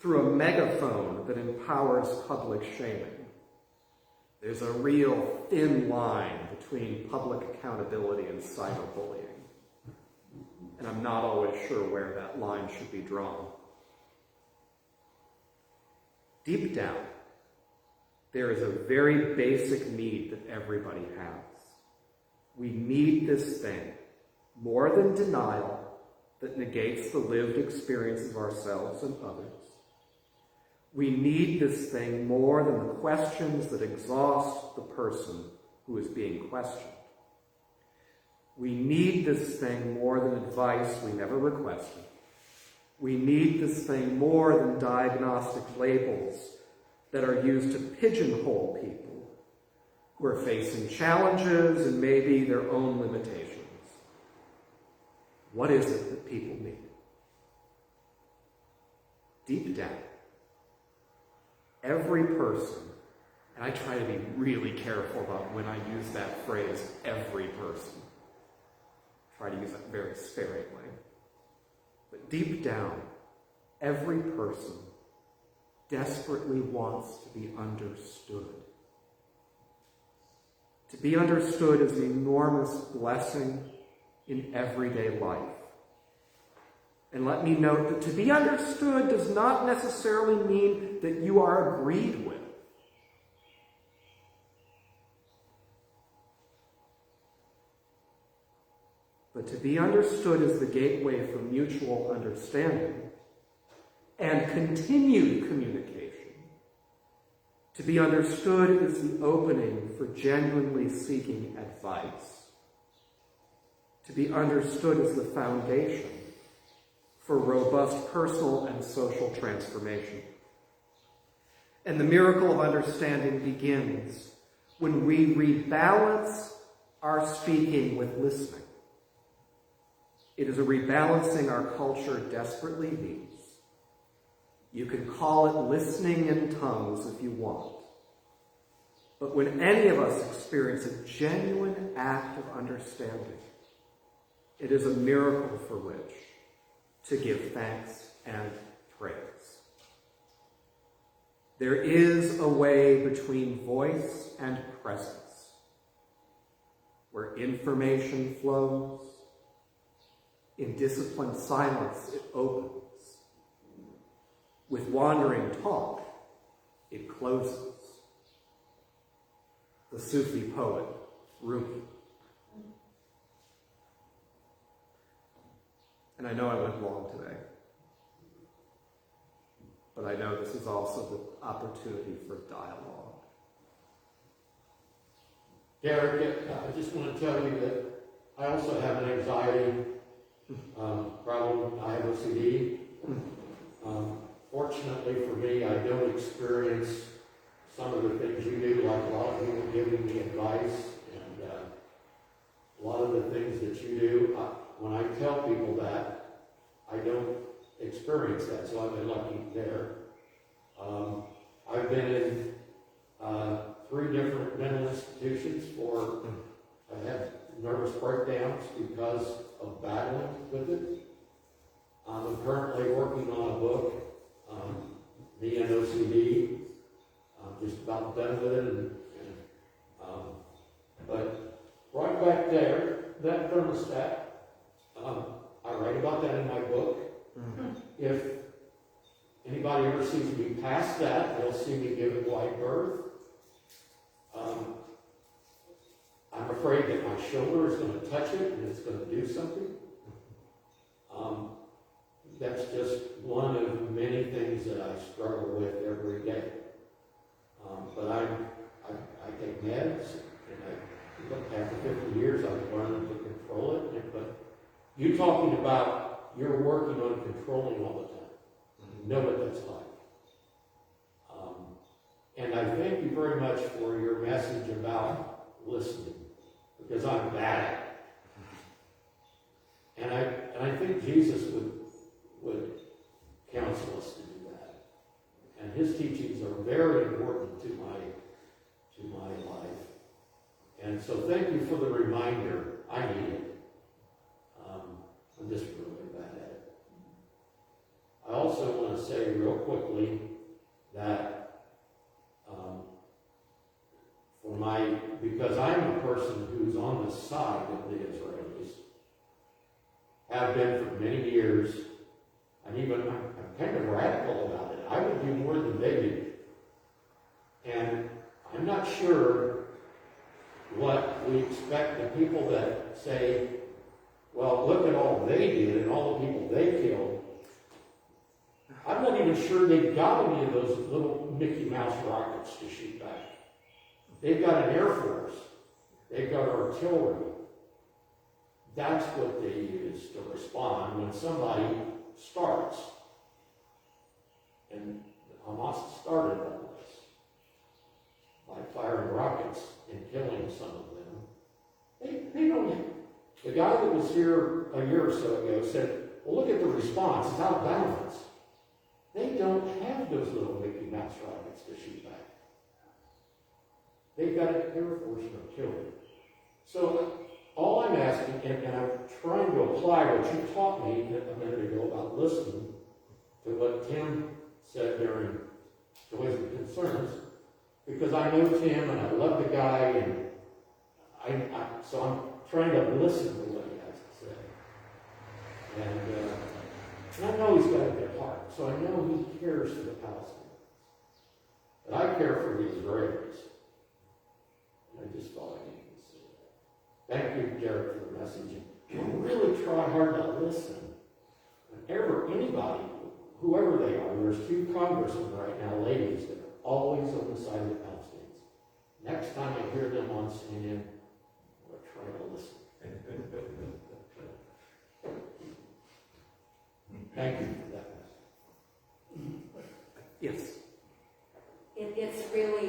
S7: through a megaphone that empowers public shaming. There's a real thin line between public accountability and cyberbullying. And I'm not always sure where that line should be drawn. Deep down, there is a very basic need that everybody has. We need this thing more than denial that negates the lived experience of ourselves and others. We need this thing more than the questions that exhaust the person who is being questioned. We need this thing more than advice we never requested. We need this thing more than diagnostic labels that are used to pigeonhole people who are facing challenges and maybe their own limitations. What is it that people need? Deep down, every person, and I try to be really careful about when I use that phrase, every person. Try to use that very sparingly. But deep down, every person desperately wants to be understood. To be understood is an enormous blessing in everyday life. And let me note that to be understood does not necessarily mean that you are agreed with. But to be understood is the gateway for mutual understanding and continued communication. To be understood is the opening for genuinely seeking advice. To be understood is the foundation for robust personal and social transformation. And the miracle of understanding begins when we rebalance our speaking with listening. It is a rebalancing our culture desperately needs. You can call it listening in tongues if you want. But when any of us experience a genuine act of understanding, it is a miracle for which to give thanks and praise. There is a way between voice and presence, where information flows. In disciplined silence, it opens. With wandering talk, it closes. The Sufi poet, Rumi. And I know I went long today, but I know this is also the opportunity for dialogue.
S1: Derek, I just want to tell you that I also have an anxiety problem. I have OCD. Fortunately for me, I don't experience some of the things you do, like a lot of people giving me advice, and a lot of the things that you do. When I tell people that, I don't experience that, so I've been lucky there. I've been in 3 different mental institutions for, I had nervous breakdowns because of battling with it. I'm currently working on a book, Me and OCD. I'm just about done with it. But right back there, that thermostat, I write about that in my book. If anybody ever sees me past that, they'll see me give it wide berth. I'm afraid that my shoulder is going to touch it and it's going to do something. That's just one of many things that I struggle with every day. But I take meds, and after 50 years, I've learned to control it. But you talking about you're working on controlling all the time. You know what that's like. And I thank you very much for your message about listening, because I'm bad at it. And I think Jesus would counsel us to do that. And his teachings are very important to my life. And so thank you for the reminder. I need it. I'm just really bad at it. I also want to say real quickly that because I'm a person who's on the side of the Israelis, have been for many years, and even I'm kind of radical about it. I would do more than they do. And I'm not sure what we expect the people that say, well, look at all they did and all the people they killed. I'm not even sure they've got any of those little Mickey Mouse rockets to shoot back. They've got an Air Force. They've got artillery. That's what they use to respond when somebody starts. And Hamas started all this by firing rockets and killing was here a year or so ago said, well, look at the response, it's out of bounds. They don't have those little Mickey Mouse rockets to shoot back. They've got an Air Force artillery. So all I'm asking, and I'm trying to apply what you taught me a minute ago about listening to what Tim said during Joys and Concerns, because I know Tim and I love the guy, and so I'm trying to listen to what he has to say. And I know he's got a good heart, so I know he cares for the Palestinians. But I care for the Israelis. And I just thought I needed to say that. Thank you, Derek, for the message. And really try hard to listen. Whenever anybody, whoever they are, there's 2 congressmen right now, ladies, that are always on the side of the Palestinians. Next time I hear them on CNN, I'm going to try to listen. Thank you for that message.
S7: Yes.
S3: It's really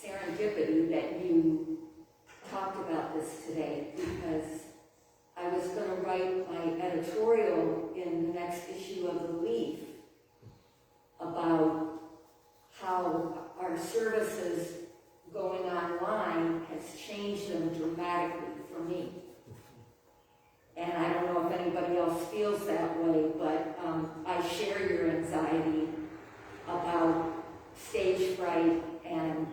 S3: serendipity that you talked about this today, because I was going to write my editorial in the next issue of The Leaf about how our services going online has changed them dramatically for me. And I don't know if anybody else feels that way, but I share your anxiety about stage fright and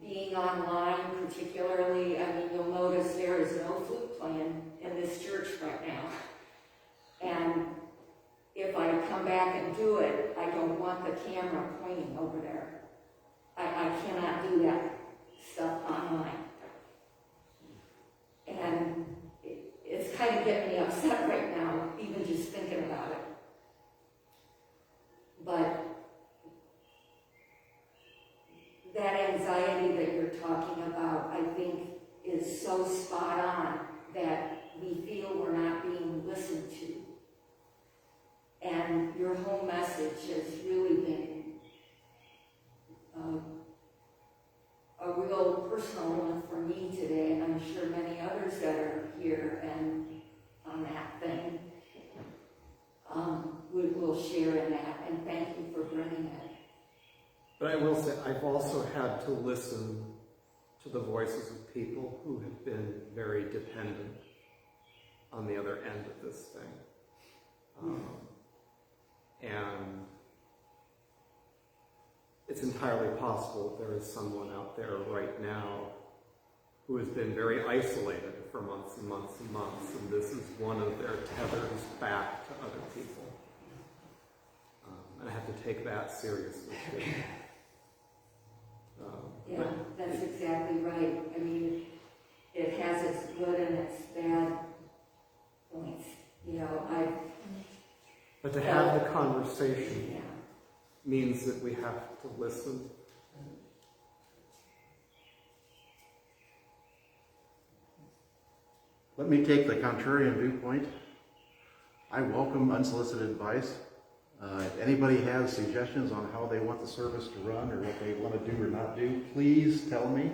S3: being online particularly. I mean, you'll notice there is no flute playing in this church right now. And if I come back and do it, I don't want the camera pointing over there. I cannot do that stuff online. And it's kind of getting me upset right now, even just thinking about it. But that anxiety that you're talking about, I think, is so spot on that we feel we're not being listened to. And your whole message has really been a real personal one for me today, and I'm sure many others that are here and on that thing will share in that, and thank you for bringing it.
S7: But I will say, I've also had to listen to the voices of people who have been very dependent on the other end of this thing. And it's entirely possible that there is someone out there right now who has been very isolated for months and months and months, and this is one of their tethers back to other people. And I have to take that seriously too.
S3: Yeah, that's exactly right. I mean, it has its good and its bad points. You know,
S7: But to have the conversation
S3: yeah.
S7: means that we have to listen.
S2: Let me take the contrarian viewpoint. I welcome unsolicited advice. If anybody has suggestions on how they want the service to run or what they want to do or not do, please tell me.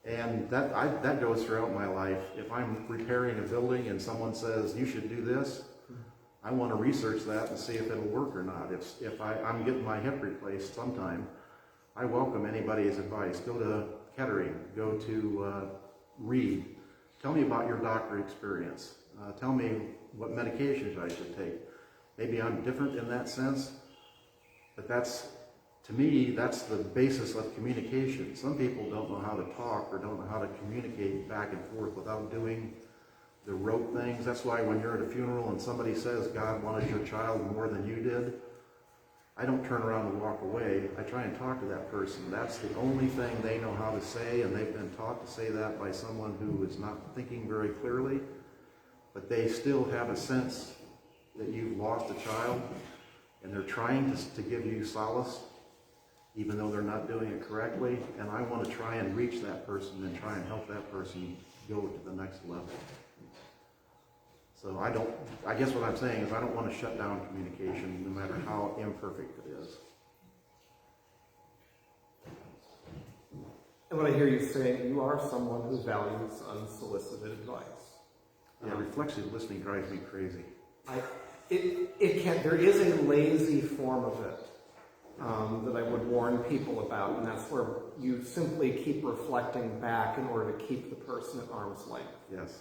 S2: And that goes throughout my life. If I'm repairing a building and someone says, you should do this, I want to research that and see if it'll work or not. If I'm getting my hip replaced sometime, I welcome anybody's advice. Go to Kettering, go to Reed. Tell me about your doctor experience. Tell me what medications I should take. Maybe I'm different in that sense, but to me, that's the basis of communication. Some people don't know how to talk or don't know how to communicate back and forth without doing the rote things. That's why when you're at a funeral and somebody says God wanted your child more than you did, I don't turn around and walk away. I try and talk to that person. That's the only thing they know how to say, and they've been taught to say that by someone who is not thinking very clearly, but they still have a sense that you've lost a child, and they're trying to give you solace, even though they're not doing it correctly, and I want to try and reach that person and try and help that person go to the next level. So I guess what I'm saying is I don't want to shut down communication, no matter how imperfect it is.
S7: And what I hear you saying, you are someone who values unsolicited advice.
S2: Yeah, reflexive listening drives me crazy.
S7: There is a lazy form of it that I would warn people about, and that's where you simply keep reflecting back in order to keep the person at arm's length.
S2: Yes.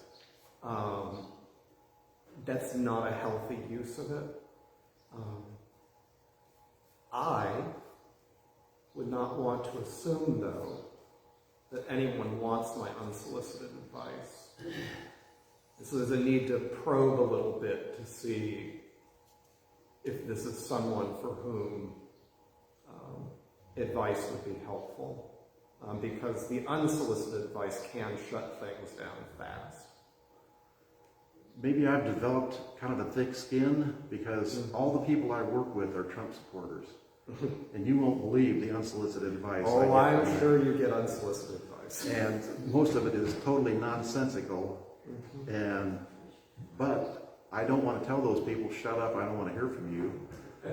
S7: That's not a healthy use of it. I would not want to assume, though, that anyone wants my unsolicited advice. And so there's a need to probe a little bit to see if this is someone for whom advice would be helpful. Because the unsolicited advice can shut things down fast.
S2: Maybe I've developed kind of a thick skin because all the people I work with are Trump supporters. And you won't believe the unsolicited advice.
S7: Oh, I'm sure you get unsolicited advice.
S2: And most of it is totally nonsensical. But I don't want to tell those people, shut up, I don't want to hear from you.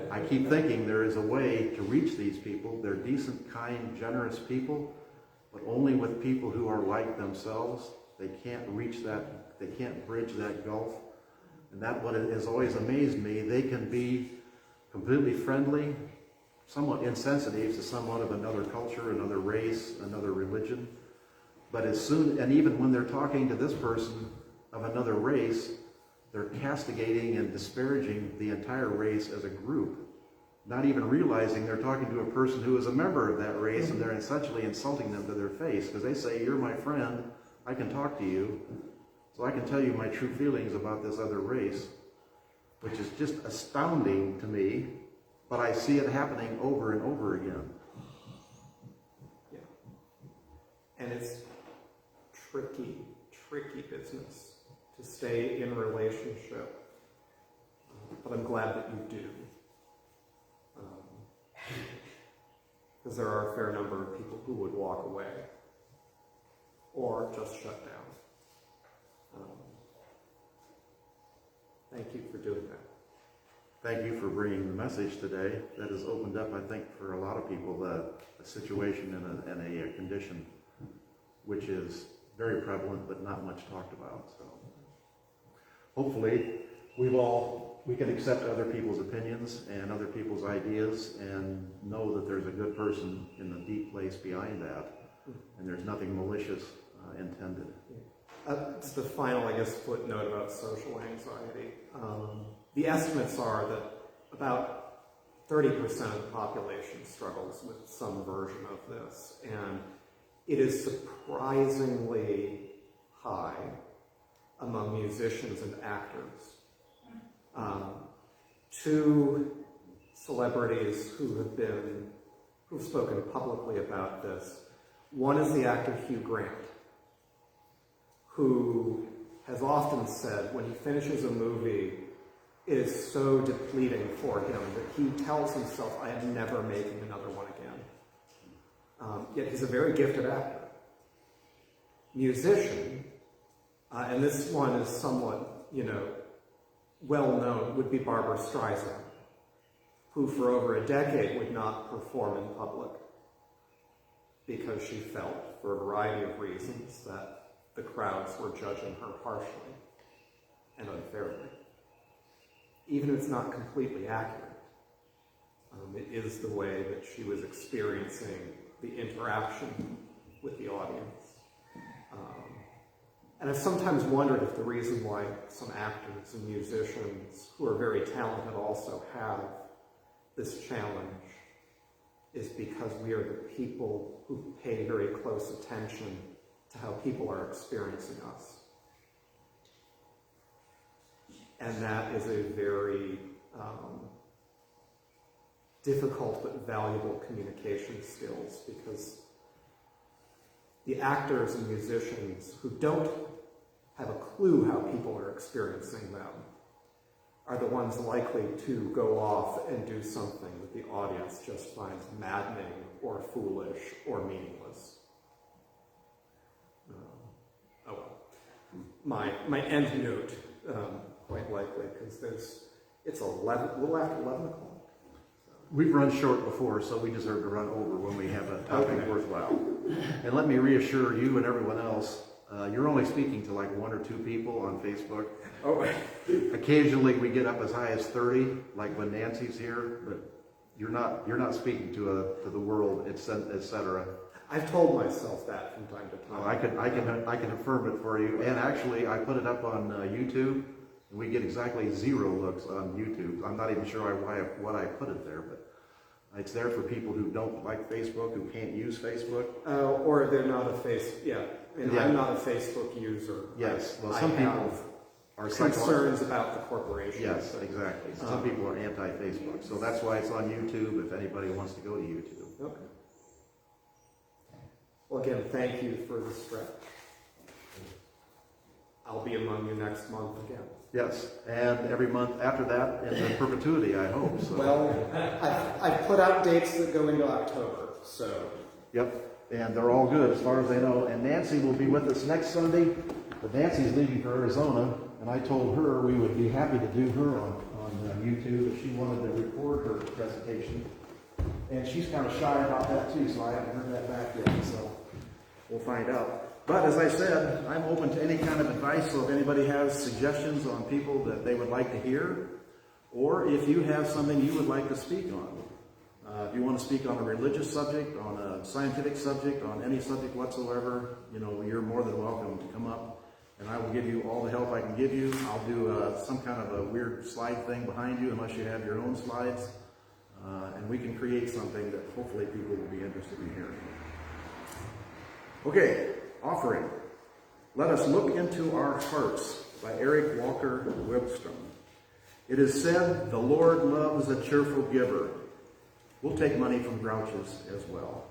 S2: I keep thinking there is a way to reach these people. They're decent, kind, generous people, but only with people who are like themselves. They can't reach that, they can't bridge that gulf. And that what has always amazed me. They can be completely friendly, somewhat insensitive to somewhat of another culture, another race, another religion. But as soon, and even when they're talking to this person of another race, they're castigating and disparaging the entire race as a group, not even realizing they're talking to a person who is a member of that race, and they're essentially insulting them to their face, because they say, you're my friend, I can talk to you, so I can tell you my true feelings about this other race, which is just astounding to me, but I see it happening over and over again.
S7: Yeah. And it's tricky business to stay in relationship, but I'm glad that you do. Because there are a fair number of people who would walk away or just shut down. Thank you for doing that.
S2: Thank you for bringing the message today. That has opened up, I think, for a lot of people, a situation and a condition which is very prevalent but not much talked about. So hopefully we can accept other people's opinions and other people's ideas and know that there's a good person in the deep place behind that, and there's nothing malicious intended.
S7: It's the final, I guess, footnote about social anxiety. The estimates are that about 30% of the population struggles with some version of this, and it is surprisingly high among musicians and actors. Two celebrities who've spoken publicly about this. One is the actor Hugh Grant, who has often said when he finishes a movie, it is so depleting for him that he tells himself, I am never making another one again. Yet he's a very gifted actor. Musician, and this one is somewhat, well known, would be Barbra Streisand, who for over a decade would not perform in public because she felt, for a variety of reasons, that the crowds were judging her harshly and unfairly. Even if it's not completely accurate, it is the way that she was experiencing the interaction with the audience. And I've sometimes wondered if the reason why some actors and musicians who are very talented also have this challenge is because we are the people who pay very close attention to how people are experiencing us. And that is a very difficult but valuable communication skills, because the actors and musicians who don't have a clue how people are experiencing them are the ones likely to go off and do something that the audience just finds maddening or foolish or meaningless. Oh well. My end note, quite likely, because it's 11, a little after 11 o'clock. So
S2: we've run short before, so we deserve to run over when we have a topic worthwhile. And let me reassure you and everyone else, you're only speaking to like 1 or 2 people on Facebook.
S7: Oh,
S2: Occasionally we get up as high as 30, like when Nancy's here, but you're not speaking to the world, etc.
S7: I've told myself that from time to time.
S2: I can affirm it for you. And actually, I put it up on YouTube. And we get exactly 0 looks on YouTube. I'm not even sure what I put it there, but it's there for people who don't like Facebook, who can't use Facebook.
S7: Or they're not and
S2: Yeah.
S7: I'm not a Facebook user.
S2: Yes, well,
S7: I
S2: some people
S7: have
S2: are
S7: concerns about the corporation.
S2: Yes, exactly. Some people are anti-Facebook, so that's why it's on YouTube. If anybody wants to go to YouTube.
S7: Okay. Well, again, thank you for the stretch. I'll be among you next month again.
S2: Yes, and every month after that, in perpetuity, I hope. So.
S7: Well, I've put out dates that go into October, so.
S2: Yep, and they're all good as far as I know. And Nancy will be with us next Sunday, but Nancy's leaving for Arizona, and I told her we would be happy to do her on YouTube if she wanted to record her presentation. And she's kind of shy about that too, so I haven't heard that back yet, so we'll find out. But as I said, I'm open to any kind of advice, so if anybody has suggestions on people that they would like to hear, or if you have something you would like to speak on. If you want to speak on a religious subject, on a scientific subject, on any subject whatsoever, you're more than welcome to come up, and I will give you all the help I can give you. I'll do some kind of a weird slide thing behind you, unless you have your own slides, and we can create something that hopefully people will be interested in hearing. Okay, offering. Let Us Look Into Our Hearts by Eric Walker Webstrom. It is said, the Lord loves a cheerful giver. We'll take money from grouches as well.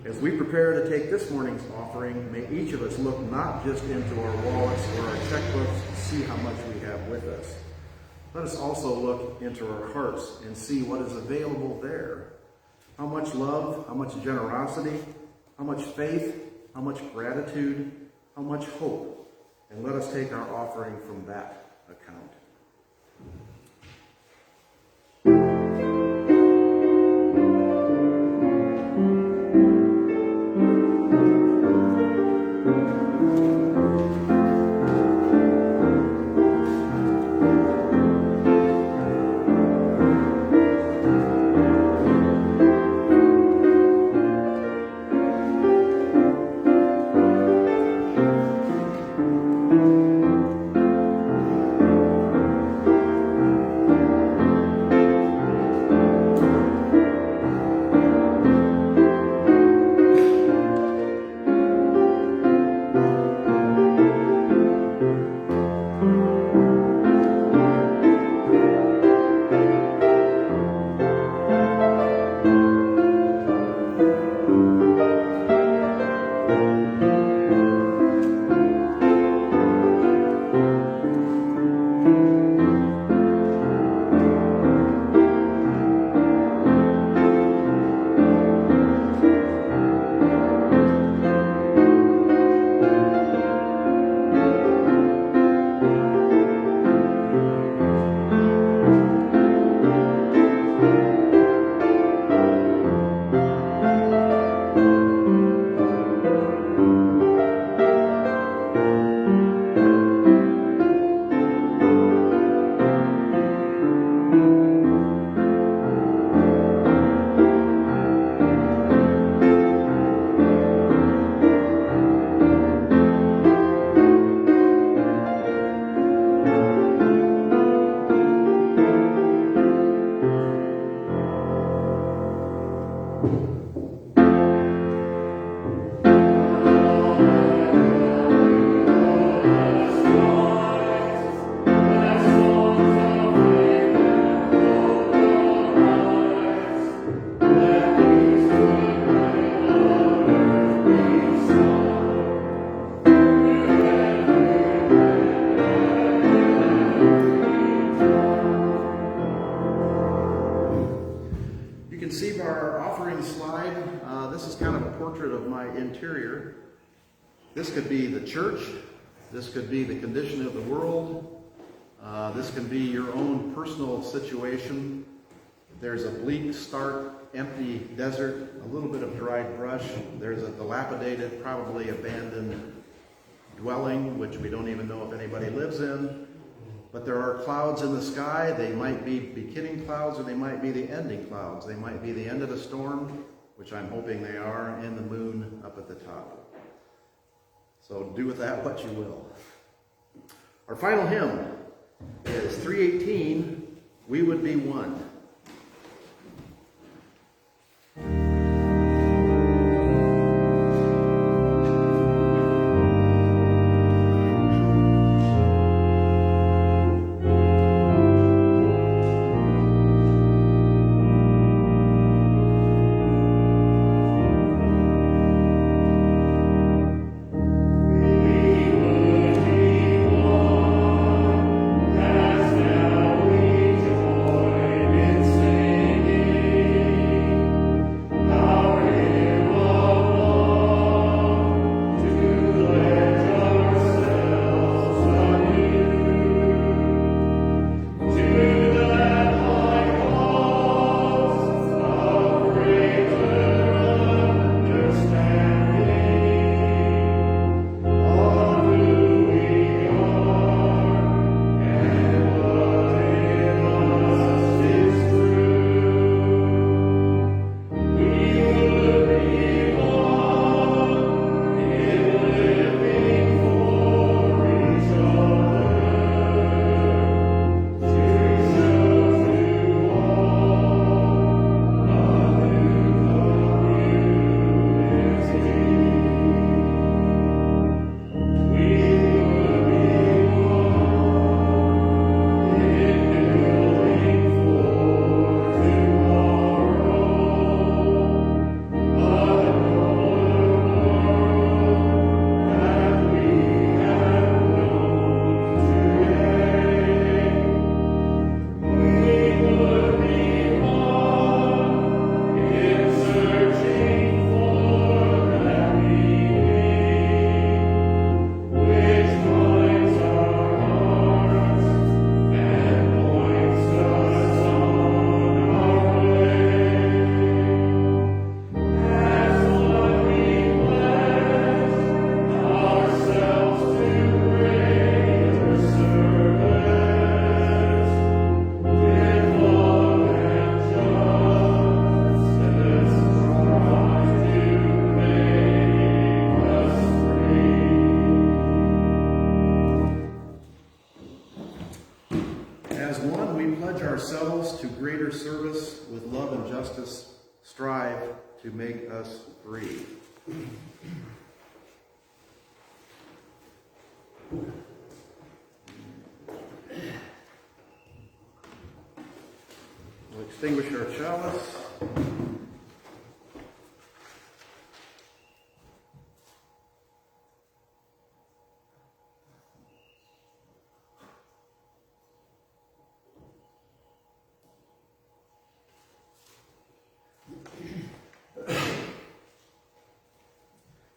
S2: As we prepare to take this morning's offering, may each of us look not just into our wallets or our checkbooks to see how much we have with us. Let us also look into our hearts and see what is available there. How much love, how much generosity, how much faith, how much gratitude, how much hope. And let us take our offering from that account. Interior. This could be the church. This could be the condition of the world. This can be your own personal situation. There's a bleak, stark, empty desert, a little bit of dried brush. There's a dilapidated, probably abandoned dwelling, which we don't even know if anybody lives in. But there are clouds in the sky. They might be beginning clouds, or they might be the ending clouds. They might be the end of the storm, which I'm hoping they are, and the moon up at the top. So do with that what you will. Our final hymn is 318, We Would Be One. Ourselves to greater service with love and justice, strive to make us free. We'll extinguish our chalice.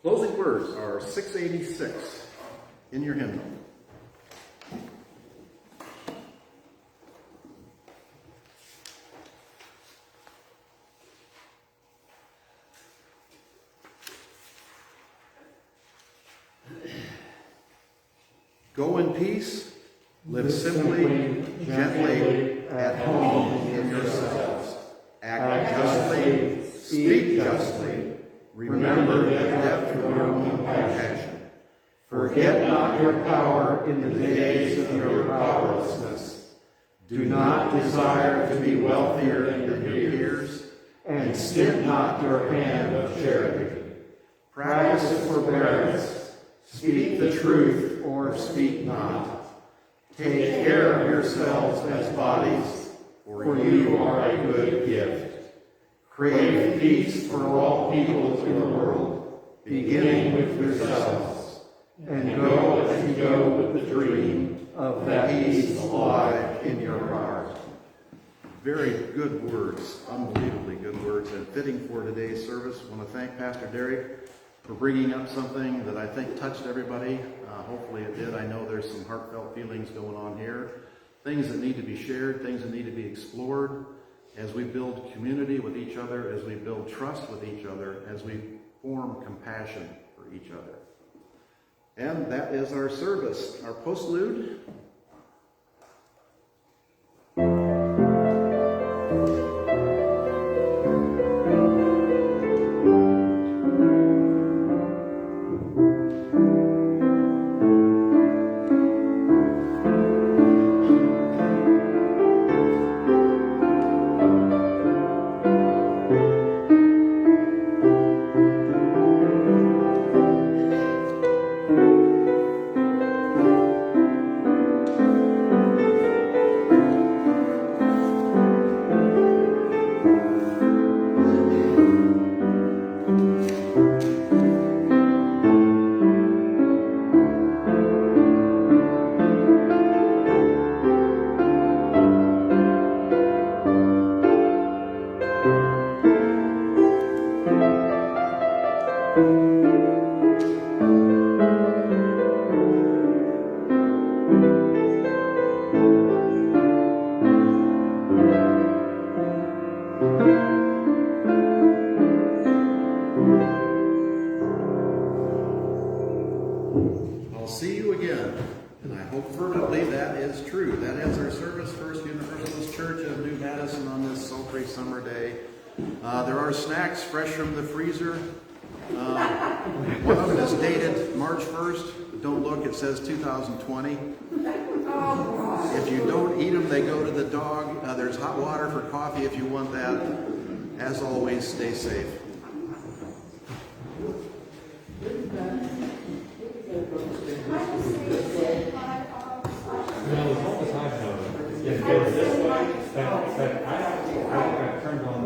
S2: Closing words are 686 in your hymnal. Go in peace, live simply, gently, at home in yourselves. Act justly, speak justly. Remember the depth of your own compassion. Forget not your power in the days of your powerlessness. Do not desire to be wealthier than your peers, and stint not your hand of charity. Practice forbearance. Speak the truth or speak not. Take care of yourselves as bodies, for you are a good gift. Crave peace for all peoples in the world, beginning with yourselves, and go as you go with the dream of that peace alive in your heart. Very good words, unbelievably good words, and fitting for today's service. I want to thank Pastor Derek for bringing up something that I think touched everybody. Hopefully it did. I know there's some heartfelt feelings going on here, things that need to be shared, things that need to be explored. as we build community with each other, as we build trust with each other, as we form compassion for each other. And that is our service. Our postlude. I'll see you again, and I hope fervently that is true. That ends our service, First Universalist Church of New Madison on this sultry summer day. There are snacks fresh from the freezer. One of them is dated March 1st. Don't look, it says 2020. If you don't eat them, they go to the dog. There's hot water for coffee if you want that. As always, stay safe.
S4: No, as long as I know, it goes this way, but I turned on